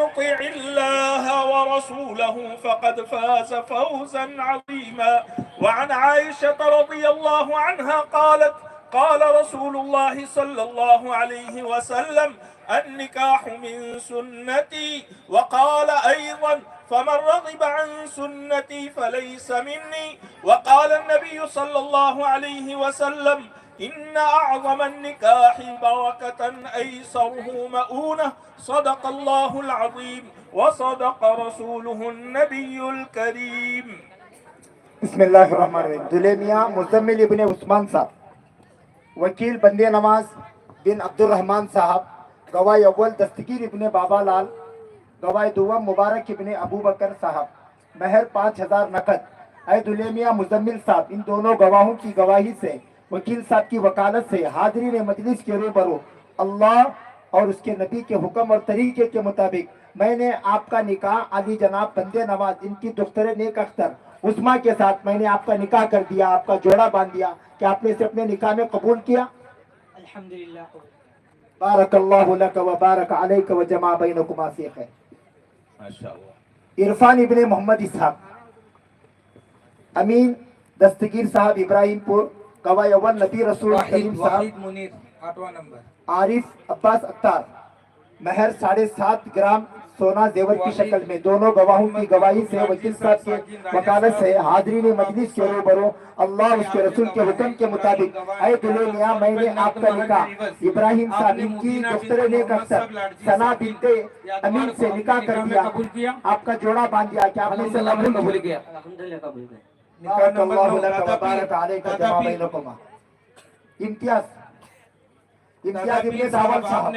يطع الله ورسوله فقد فاز فوزا عظيما. وعن عائشة رضي الله عنها قالت قال رسول الله صلى الله عليه وسلم النكاح من سنتي. وقال أيضا فمن رغب عن سنتي فليس مني. وقال النبي صلى الله عليه وسلم إن أعظم النكاح بركة أيسره مؤونة. صدق الله العظيم وصدق رسوله النبي الكريم. बिस्मिल्लाहिर्रहमानिर्रहीम। दूल्हे मियाँ मुज़म्मिल इब्ने उस्मान साहब, वकील बंदे नवाज बिन अब्दुल रहमान साहब, गवाही अव्वल दस्तगीर इब्ने बाबा लाल, गवाही दुवम मुबारक इब्ने अबू बकर साहब, महर 5000 नकद। ऐ दूल्हे मियाँ मुज़म्मिल साहब, इन दोनों गवाहों की गवाही से, वकील साहब की वकालत से हाज़रीन मजलिस के रूबरू अल्लाह और उसके नबी के हुक्म और तरीके के मुताबिक मैंने आपका निकाह अली जनाब बंदे नवाज इनकी दुख्तरे नेक अख्तर उस्मा के साथ मैंने आपका निकाह कर दिया, आपका जोड़ा बांध दिया। कि आपने इसे अपने निकाह में कबूल किया? अल्हम्दुलिल्लाह। बारकल्लाहु लक व बारक अलैक व जमा बैनकुमा फी खैर। माशाअल्लाह। इरफान इब्ने मोहम्मद इसहाक, अमीन दस्तगीर साहब इब्राहिमपुर, गवाह अव्वल नबी रसूल करीम साहब मुनीर 8वां नंबर। आरिफ अब्बास अख्तार, महर 7.5 ग्राम सोना जेवर की शक्ल में। दोनों गवाहों की गवाही से वकील साहब के वकालत से हाज़रीन मजलिस के रूबरू अल्लाह उसके रसूल के हुक्म के मुताबिक ऐ दुल्हे मियां, मैंने आपका निकाह इब्राहिम साहब इनकी दुख्तरे नेक अख्तर सना बिनते अमीन से निकाह कर दिया, आपका जोड़ा बांध दिया। क्या आपने से कबूल किया? बारकल्लाहु लक व बारक अलैका जमा बैनकुमा। इम्तियाज इब्ने दावल साहब,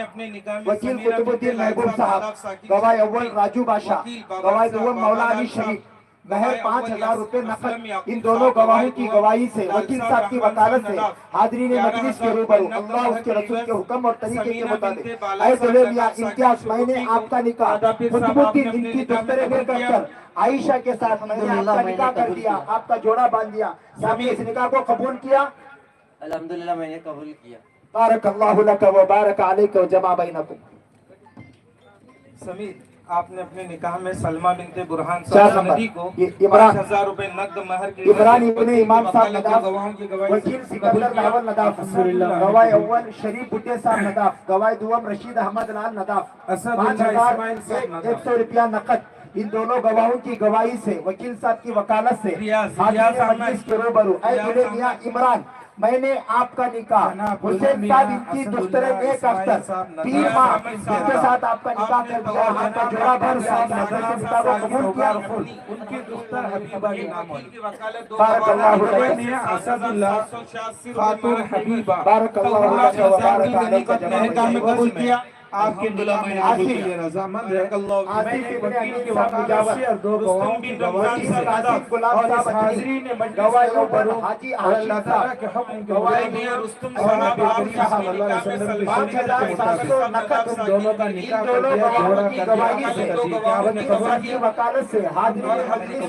वकील कुतुबुद्दीन महबूब साहब, गवाह अव्वल राजू बादशाह, गवाह दुव्वम मौला अली शरीफ, महर 5,000 रुपए नकद। इन दोनों गवाहों की गवाही से वकील साहब की वकालत से हाज़रीन मजलिस के रूबरू अल्लाह उसके रसूल के हुक्म और तरीके के मुताबिक ऐ दुल्हे मियां इम्तियाज, मैंने आपका निकाह कुतुबुद्दीन इनकी दुख्तरे में कर आयशा के साथ मैंने आपका निकाह कर दिया, आपका जोड़ा बांध दिया। क्या आपने इस निकाह को कबूल किया? अल्हम्दुलिल्लाह मैंने कबूल किया। बारकल्लाहु लक व बारक अलैका जमा बैनकुम। समीर, आपने अपने निकाह में सलमा बिनते बुरहान 4 साहब नंबर नदी को ये इमरान 5,000 रुपए नकद महर की इमरान इब्ने इमाम साहब नदाफ, गवाहों की गवाही वकील सिकंदर नावल नदाफ, गवाह अव्वल शरीफ बुड्ढे साहब नदाफ, गवाह दुवम रशीद अहमद लाल नदाफ, 5,100 रुपया नकद। इन दोनों गवाहों की गवाही से वकील साहब की वकालत से हाज़रीन मजलिस के रूबरू ऐ दुल्हे मियां इमरान, मैंने आपका निकाह हुसैन साहब इनकी दुख्तरे नेक अख्तर 3 माह जिसके साथ आपका निकाह कर दिया, आपका जोड़ा बांध दिया। आपने निकाह को कबूल किया? उनकी दुख्तर हबीबा के नाम बारकल्लाहु लक खातून हबीबा बारकल्लाहु लक व बारक अलैका जमा निकाह में कबूल किया। आपके निकाह में आसिफ के लिए रजामंद है। आसिफ इब्ने अमीन के साहब वकालत से और 2 गवाहों की गवाही से आसिफ गुलाम और इस साहब हाज़रीन ने मजलिस गवाह के रूबरू अव्वल हाजी और अल्लाह हाशिम ताला साहब, के हुक्म के गवाह मुताबिक मियां रुस्तम और साहब नबी करीम सल्लल्लाहु अलैहि वसल्लम की शरीयत के 5,700 मुताबिक नकद तुम दोनों का निकाह कर दोनों दिया, गवाहों जोड़ा की कर दिया, गवाही आपने से कबूल किया। आपने वकील कबूल साहब की वकालत से हाज़रीन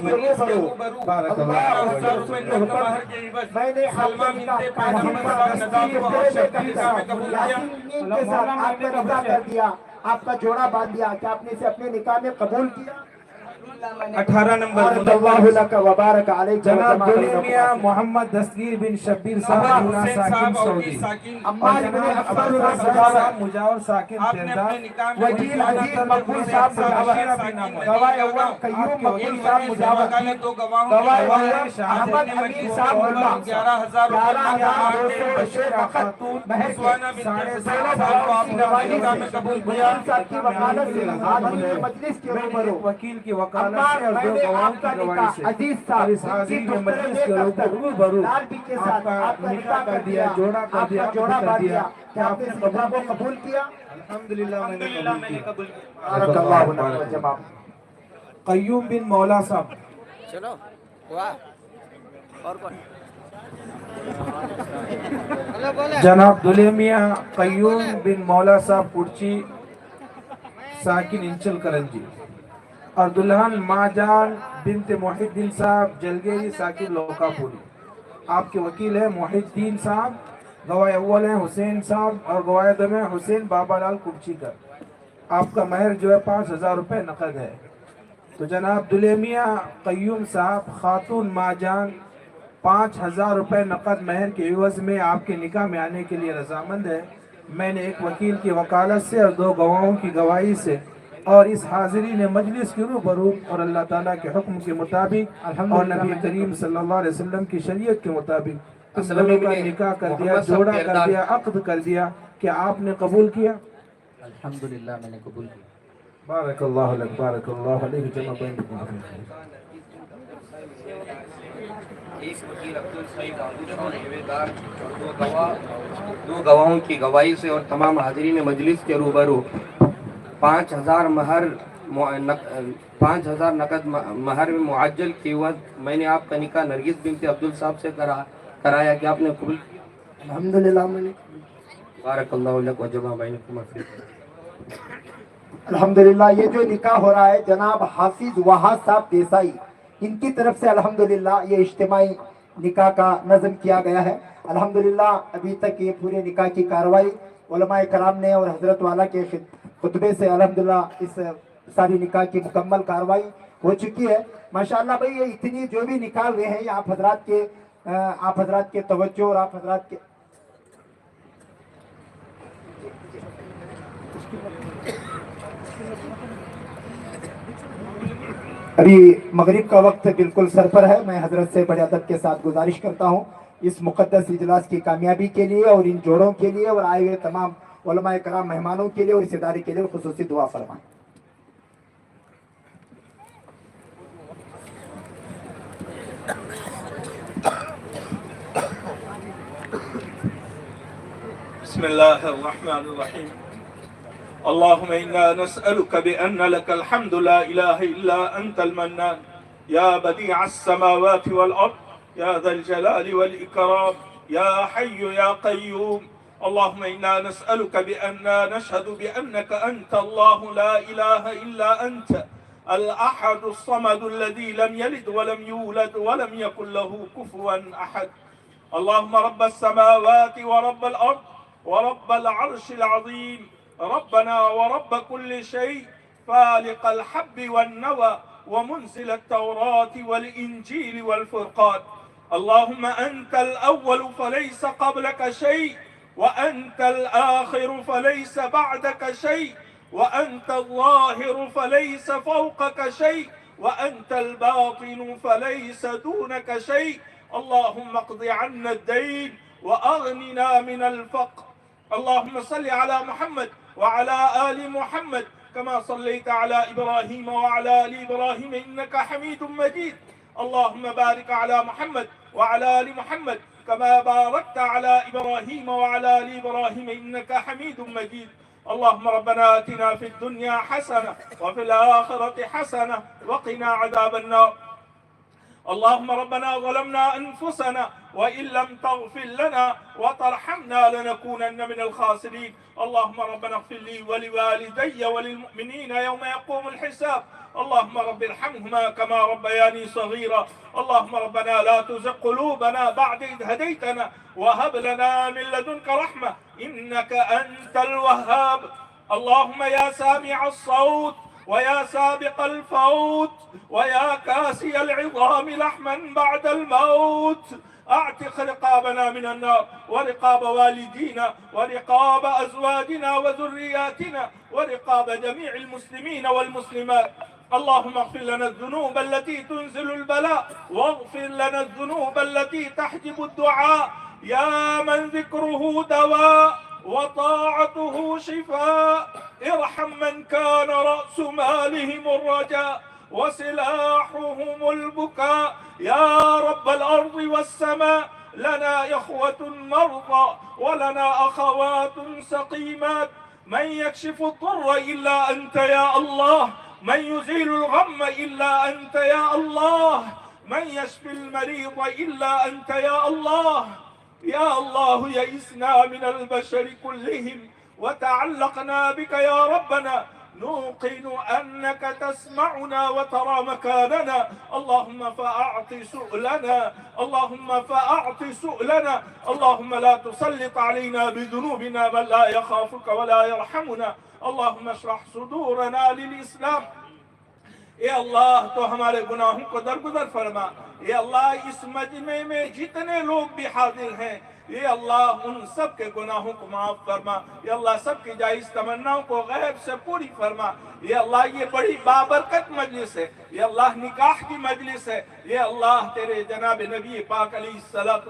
मजलिस के रूबरू अल्लाह उसके रसूल के हुक्म मैंने आपका निकाह यासीन के साथ आपने रब्ता कर दिया, आपका जोड़ा बांध दिया। क्या आपने इसे अपने निकाह में कबूल किया? 18 नंबर बारकल्लाहु लक व बारक अलैका जनाब दुल्हे मियां मोहम्मद दस्तगीर बिन शब्बीर साहब मुना साकिन सऊदी, अम्मार इब्ने अकबर साहब मुजावर साकिन तिरदार, वकील अजीज मकबूल साहब मुजावर, गवाह अव्वल कय्यूम मकबूल साहब मुजावर, गवाह अव्वल अहमद अमीन साहब मुल्ला, 11,200 खातून महर के 7.5 गवाही में कबूल किया। साहब की वकालत से हाज़रीन मजलिस के रूबरू वकील की वकालत से और 2 गवाहों की गवाही से अजीज और साहब इस हाज़रीन में मजलिस के रूबरू आपका निकाह कर दिया, जोड़ा कर दिया, जोड़ा बांध दिया। क्या आपने आपने इस निकाह को कबूल किया? अल्हम्दुलिल्लाह मैंने कबूल किया। बारकल्लाहु लक व जमा। कय्यूम बिन मौला साहब, चलो वाह और कौन? जनाब दुल्हे मियां कय्यूम बिन मौला साहब कुर्ची साकिन इंचल करंजी और दुल्हन माजान बिनते मोहिद्दीन साहब जलगेरी साकिन लोकापुरी। आपके वकील है मोहिद्दीन साहब, गवाह अव्वल है हुसैन साहब और गवाह दम है हुसैन बाबालाल कुर्चीकर। आपका महर जो है 5,000 रुपये नकद है। तो जनाब दुल्हे मियां कय्यूम साहब खातून माजान 5,000 रुपये नकद महर के एवज में आपके निकाह में आने के लिए रजामंद है। मैंने एक वकील की वकालत से और 2 गवाहों की गवाही से और इस हाज़रीन मजलिस के रूबरू और अल्लाह ताला के हुक्म के मुताबिक और नबी करीम सल्लल्लाहु अलैहि वसल्लम की शरीयत के मुताबिक तुम दोनों का निकाह कर दिया, जोड़ा कर दिया, अक़्द कर दिया। क्या आपने कबूल किया? अल्हम्दुलिल्लाह मैंने कबूल किया। बारकल्लाहु लक बारकल्लाहु अलैहि जमा बैनकुम। एक वकील अब्दुल सईद आबूशान हिवेदार, 2 गवाहों की गवाही से और तमाम हाज़रीन मजलिस के रूबरू 5,000 नकद महर में मुआज्जल की वक्त मैंने आपका निकाह नरगिस बिनते अब्दुल साहब से कराया। कि आपने कबूल किया? अल्हम्दुलिल्लाह मैंने बारकल्लाहु लक व जमा बैनकुम। अल्हम्दुलिल्लाह ये जो निकाह हो रहा है जनाब हाफिज वहाब साहब देसाई इनकी तरफ से अल्हम्दुलिल्लाह ये इज्तिमाई निकाह का नज़म किया गया है। अल्हम्दुलिल्लाह अभी तक ये पूरे निकाह की कार्रवाई उलमाए कराम ने और हजरत वाला के खुतबे से अल्हम्दुलिल्लाह इस सारी निकाह की मुकम्मल कार्रवाई हो चुकी है। माशाअल्लाह भाई, ये इतनी जो भी निकाह हुए हैं, ये आप हजरात के तवज्जो और आप हजरात के अभी मगरिब का वक्त बिल्कुल सर पर है। मैं हजरत से बड़े अदब के साथ गुजारिश करता हूँ इस मुक़द्दस इजलास की कामयाबी के लिए और इन जोड़ों के लिए और आए हुए तमाम उलमाए कराम मेहमानों के लिए और इस इदारे के लिए खुसूसी दुआ फरमाएं। बिस्मिल्लाहिर्रहमानिर्रहीम। اللهم إنا نسألك بأن لك الحمد لا إله إلا أنت المنان يا بديع السماوات والأرض يا ذا الجلال والإكرام يا حي يا قيوم. اللهم إنا نسألك بأننا نشهد بأنك أنت الله لا إله إلا أنت الأحد الصمد الذي لم يلد ولم يولد ولم يكن له كفوا أحد. اللهم رب السماوات ورب الأرض ورب العرش العظيم ربنا ورب كل شيء فالق الحب والنوى ومنزل التوراة والإنجيل والفرقان. اللهم أنت الأول فليس قبلك شيء وأنت الآخر فليس بعدك شيء وأنت الظاهر فليس فوقك شيء وأنت الباطن فليس دونك شيء. اللهم اقض عنا الدين وأغننا من الفقر. اللهم صل على محمد وعلى آل محمد كما صليت على إبراهيم وعلى آل إبراهيم إنك حميد مجيد. اللهم بارك على محمد وعلى آل محمد كما باركت على إبراهيم وعلى آل إبراهيم إنك حميد مجيد. اللهم ربنا آتنا في الدنيا حسنة وفي الآخرة حسنة وقنا عذاب النار. اللهم ربنا ظلمنا أنفسنا وإن لم تغفر لنا وترحمنا لنكونن من الخاسرين. اللهم ربنا اغفر لي ولوالدي وللمؤمنين يوم يقوم الحساب. اللهم رب ارحمهما كما ربياني صغيرا. اللهم ربنا لا تزغ قلوبنا بعد إذ هديتنا وهب لنا من لدنك رحمة إنك أنت الوهاب. اللهم يا سامع الصوت ويا سابق الفوت ويا كاسي العظام لحما بعد الموت اعتق رقابنا من النار ورقاب والدينا ورقاب أزواجنا وذرياتنا ورقاب جميع المسلمين والمسلمات. اللهم اغفر لنا الذنوب التي تنزل البلاء واغفر لنا الذنوب التي تحجب الدعاء يا من ذكره دواء وطاعته شفاء. ارحم من كان رأس مالهم الرجاء وسلاحهم البكاء يا رب الأرض والسماء. لنا إخوة مرضى ولنا أخوات سقيمات. من يكشف الضر إلا أنت يا الله. من يزيل الغم إلا أنت يا الله. من يشفي المريض إلا أنت يا الله. يا الله يئسنا من البشر كلهم وتعلقنا بك يا ربنا. نوقن أنك تسمعنا وترى مكاننا. اللهم فأعط سؤلنا. اللهم فأعط سؤلنا. اللهم لا تسلط علينا بذنوبنا من لا يخافك ولا يرحمنا. اللهم اشرح صدورنا للإسلام. اے اللہ تو ہمارے گناہوں کو درگزر فرما. اے اللہ اس مجمع میں جتنے لوگ بھی حاضر ہیں اے اللہ ان سب کے گناہوں کو معاف فرما. اے اللہ سب کی جائز تمناؤں کو غیب سے پوری فرما. اے اللہ یہ بڑی بابرکت مجلس ہے. اے اللہ نکاح کی مجلس ہے. اے اللہ تیرے جناب نبی پاک علیہ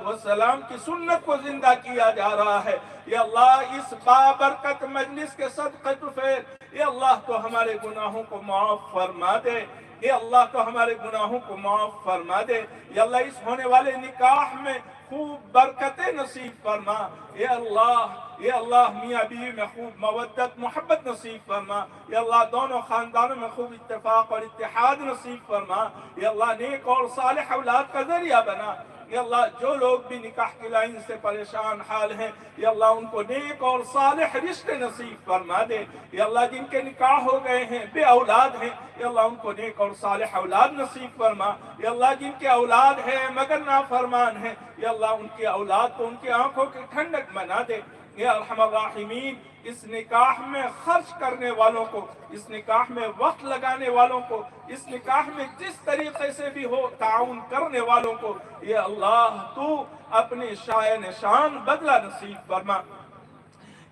السلام کی سنت کو زندہ کیا جا رہا ہے. اے اللہ اس بابرکت مجلس کے صدقے طفیل اے اللہ تو ہمارے گناہوں کو معاف فرما دے. اے اللہ تو ہمارے گناہوں کو معاف فرما دے. اے اللہ اس ہونے والے نکاح میں خوب برکتیں نصیب فرما. اے اللہ میاں بیوی میں خوب مودت محبت نصیب فرما. اے اللہ دونوں خاندانوں میں خوب اتفاق اور اتحاد نصیب فرما. اے اللہ نیک اور صالح اولاد کا ذریعہ بنا. اے اللہ جو لوگ بھی نکاح کی لائن سے پریشان حال ہیں اے اللہ ان کو نیک اور صالح رشتے نصیب فرما دے. اے اللہ جن کے نکاح ہو گئے ہیں بے اولاد ہیں اے اللہ ان کو نیک اور صالح اولاد نصیب فرما. اے اللہ جن کے اولاد ہیں مگر نافرمان ہیں اے اللہ ان کی اولاد کو ان کی آنکھوں کی ٹھنڈک بنا دے. या अरहमर राहिमीन, इस निकाह में खर्च करने वालों को, इस निकाह में वक्त लगाने वालों को, इस निकाह में जिस तरीके से भी हो ताउन करने वालों को, ये अल्लाह तू अपने शान शान बदला नसीब फरमा।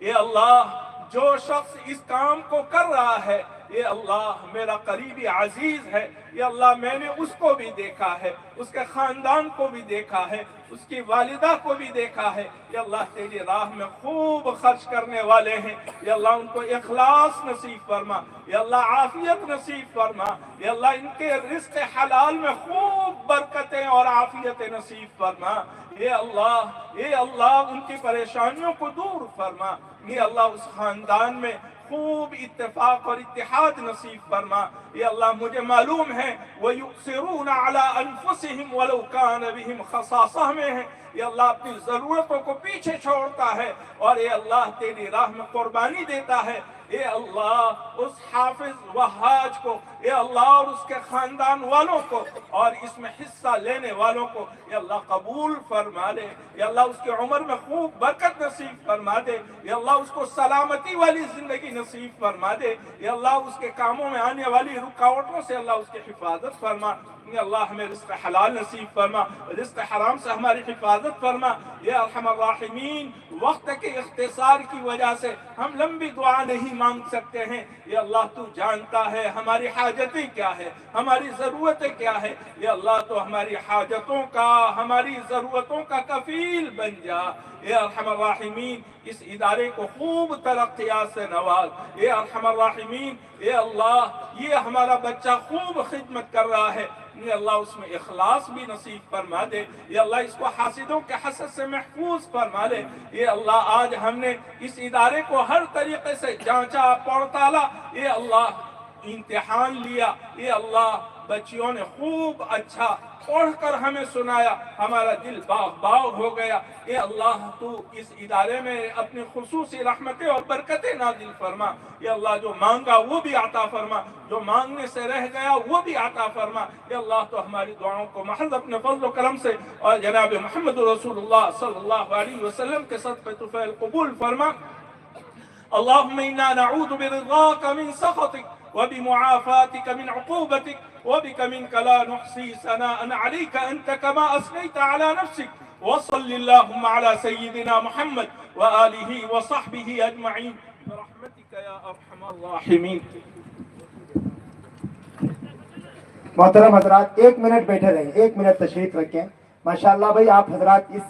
ये अल्लाह जो शख्स इस काम को कर रहा है, ये अल्लाह मेरा करीबी अजीज है, ये अल्लाह मैंने उसको भी देखा है, उसके खानदान को भी देखा है, उसकी वालिदा को भी देखा है, ये अल्लाह तेरी राह में खूब खर्च करने वाले हैं, ये अल्लाह उनको इखलास नसीब फरमा, ये अल्लाह आफियत नसीब फरमा, ये अल्लाह इनके रिज़्क़ हलाल में खूब बरकतें और आफियत नसीब फरमा। ये अल्लाह उनकी परेशानियों को दूर फरमा। ये अल्लाह उस खानदान में खूब इत्तेफाक और इत्तेहाद नसीब फरमा। ये अल्लाह मुझे मालूम है वो युसिरून अला अनफुसिहिम वलौ कान बिहिम खसासा में है, ये अल्लाह अपनी ज़रूरतों को पीछे छोड़ता है और ये अल्लाह तेरी राह में कुर्बानी देता है। ये अल्लाह उस हाफिज वहाज को, ये अल्लाह और उसके खानदान वालों को और इसमें हिस्सा लेने वालों को ये अल्लाह कबूल फरमा दे। ये अल्लाह उसकी उम्र में खूब बरकत नसीब फरमा दे। ये अल्लाह उसको सलामती वाली जिंदगी नसीब फरमा दे। ये अल्लाह उसके कामों में आने वाली रुकावटों से अल्लाह उसकी हिफाजत फरमा। ये अल्लाह हमें रिज़्क़ हलाल नसीब फरमा, रिज़्क़ हराम से हमारी हिफाजत फरमा। या अरहमर राहिमीन, वक्त के इख्तिसार की वजह से हम लंबी दुआ नहीं मांग सकते हैं। या अल्लाह तू जानता है हमारी हाजतें क्या है, हमारी ज़रूरतें क्या है। या अल्लाह तो हमारी हाजतों का, हमारी ज़रूरतों का कफील बन जा। या अरहमर राहिमीन, इस इदारे को खूब तरक्कियात से नवाज। या अरहमर राहिमीन, या अल्लाह ये हमारा बच्चा खूब खिदमत कर रहा है, ये अल्लाह उसमें इखलास भी नसीब फरमा दे। ये अल्लाह इसको हासिदों के हसद से महफूज फरमा दे। ये अल्लाह आज हमने इस इदारे को हर तरीके से जांचा पड़ताला, ये अल्लाह इम्तिहान लिया, ये अल्लाह बच्चियों ने खूब अच्छा पढ़कर हमें सुनाया, हमारा दिल बाग बाग हो गया। ये अल्लाह तू इस इदारे में अपनी खुसूसी रहमतें और बरकतें नाजिल फरमा। ये अल्लाह जो मांगा वो भी आता फरमा, जो मांगने से रह गया वो भी आता फरमा। ये अल्लाह तो हमारी दुआओं को महज अपने फज़ल करम से और जनाब मोहम्मद रसूलुल्लाह सल्लल्लाहु अलैहि वसल्लम के सदक़े तुफ़ैल कबूल फरमा। अल्लाहुम्मा इन्ना नऊज़ु बिरिज़ाका मिन सख़तिक व बिमुआफ़ातिका मिन उक़ूबतिक व बिका मिनका ला नुहसी सनाअन अलैका अंत कमा असनैता अला नफ्सिक व सल्लल्लाहु अला सय्यिदिना मुहम्मद व आलिहि व सहबिहि अजमईन बिरहमतिका या अरहमर राहिमीन। मोहतरम हजरात, 1 मिनट बैठे रहिए, 1 मिनट तशरीफ रखें। माशाल्लाह भाई, आप हजरात इस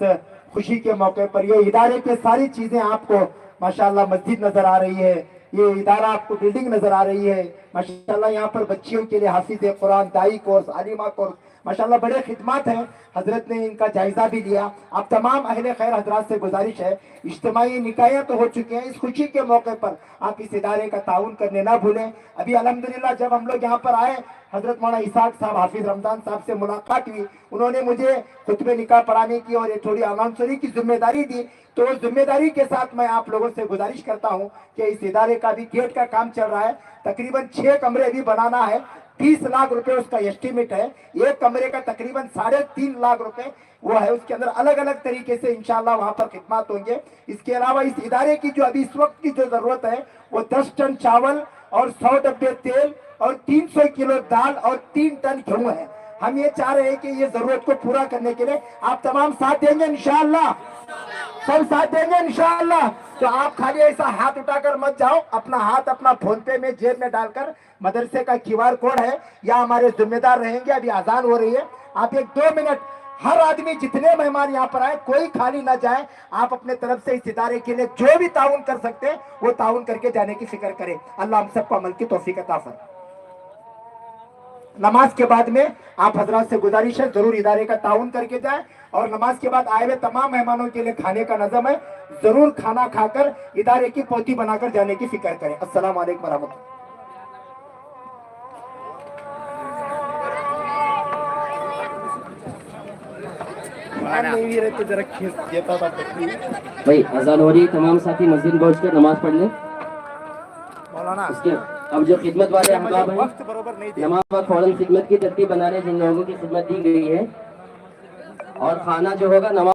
खुशी के मौके पर ये इदारे के सारी चीजें आपको माशाल्लाह मस्जिद नजर आ रही है, ये इदारा आपको बिल्डिंग नजर आ रही है। माशाल्लाह यहाँ पर बच्चियों के लिए हाफिज कुरान, दाई कोर्स, आलिमा कोर्स, माशाल्लाह बड़े खिदमत हैं। हजरत ने इनका जायजा भी लिया। आप तमाम अहले खैर हजरात से गुजारिश है, इज्तिमाई निकायां तो हो चुके हैं, इस खुशी के मौके पर आप इस इदारे का ताउन करने ना भूलें। अभी अल्हम्दुलिल्लाह जब हम लोग यहाँ पर आए, हजरत मौलाना इसाक साहब, हाफिज रमजान साहब से मुलाकात हुई, उन्होंने मुझे खुतबे निकाह पढ़ाने की और ये थोड़ी अनाउंसरी की जिम्मेदारी दी। तो उस जिम्मेदारी के साथ मैं आप लोगों से गुजारिश करता हूँ कि इस इदारे का भी गेट का काम चल रहा है, तकरीबन 6 कमरे भी बनाना है, 30 लाख रुपए उसका एस्टीमेट है। एक कमरे का तकरीबन 3.5 लाख रुपए वो है, उसके अंदर अलग अलग तरीके से इंशाल्लाह वहां पर खिदमत होंगे। इसके अलावा इस इदारे की जो अभी इस वक्त की जो जरूरत है वो 10 टन चावल और 100 डब्बे तेल और 300 किलो दाल और 3 टन गेहूं है। हम ये चाह रहे हैं कि ये जरूरत को पूरा करने के लिए आप तमाम साथ देंगे इंशाअल्लाह, सब साथ देंगे इंशाअल्लाह। तो आप खाली ऐसा हाथ उठाकर मत जाओ, अपना हाथ अपना फोन पे में जेब में डालकर, मदरसे का QR कोड है या हमारे जिम्मेदार रहेंगे। अभी अजान हो रही है, आप 1-2 मिनट, हर आदमी, जितने मेहमान यहाँ पर आए कोई खाली ना जाए। आप अपने तरफ से इस इदारे के लिए जो भी ताउन कर सकते हैं वो ताउन करके जाने की फिक्र करें। अल्लाह हम सबको अमल की तौफीक अता फरमाए। नमाज के बाद में आप हजरात से गुजारिश है जरूर इदारे का ताउन करके जाए, और नमाज के बाद आए हुए तमाम मेहमानों के लिए खाने का नज़म है, जरूर खाना खाकर इदारे की पोती बनाकर जाने की फिक्र करें। अस्सलाम वालेकुम रहमतुल्लाह। भाई अजान हो रही है, तमाम साथी मस्जिद में पहुंचकर नमाज पढ़ लें। उसके अब जो खिदमत वाले अहबाब हैं, नमाज पर फौरन खिदमत की तरतीब बना रहे, जिन लोगों की खिदमत दी गई है, और खाना जो होगा नमाज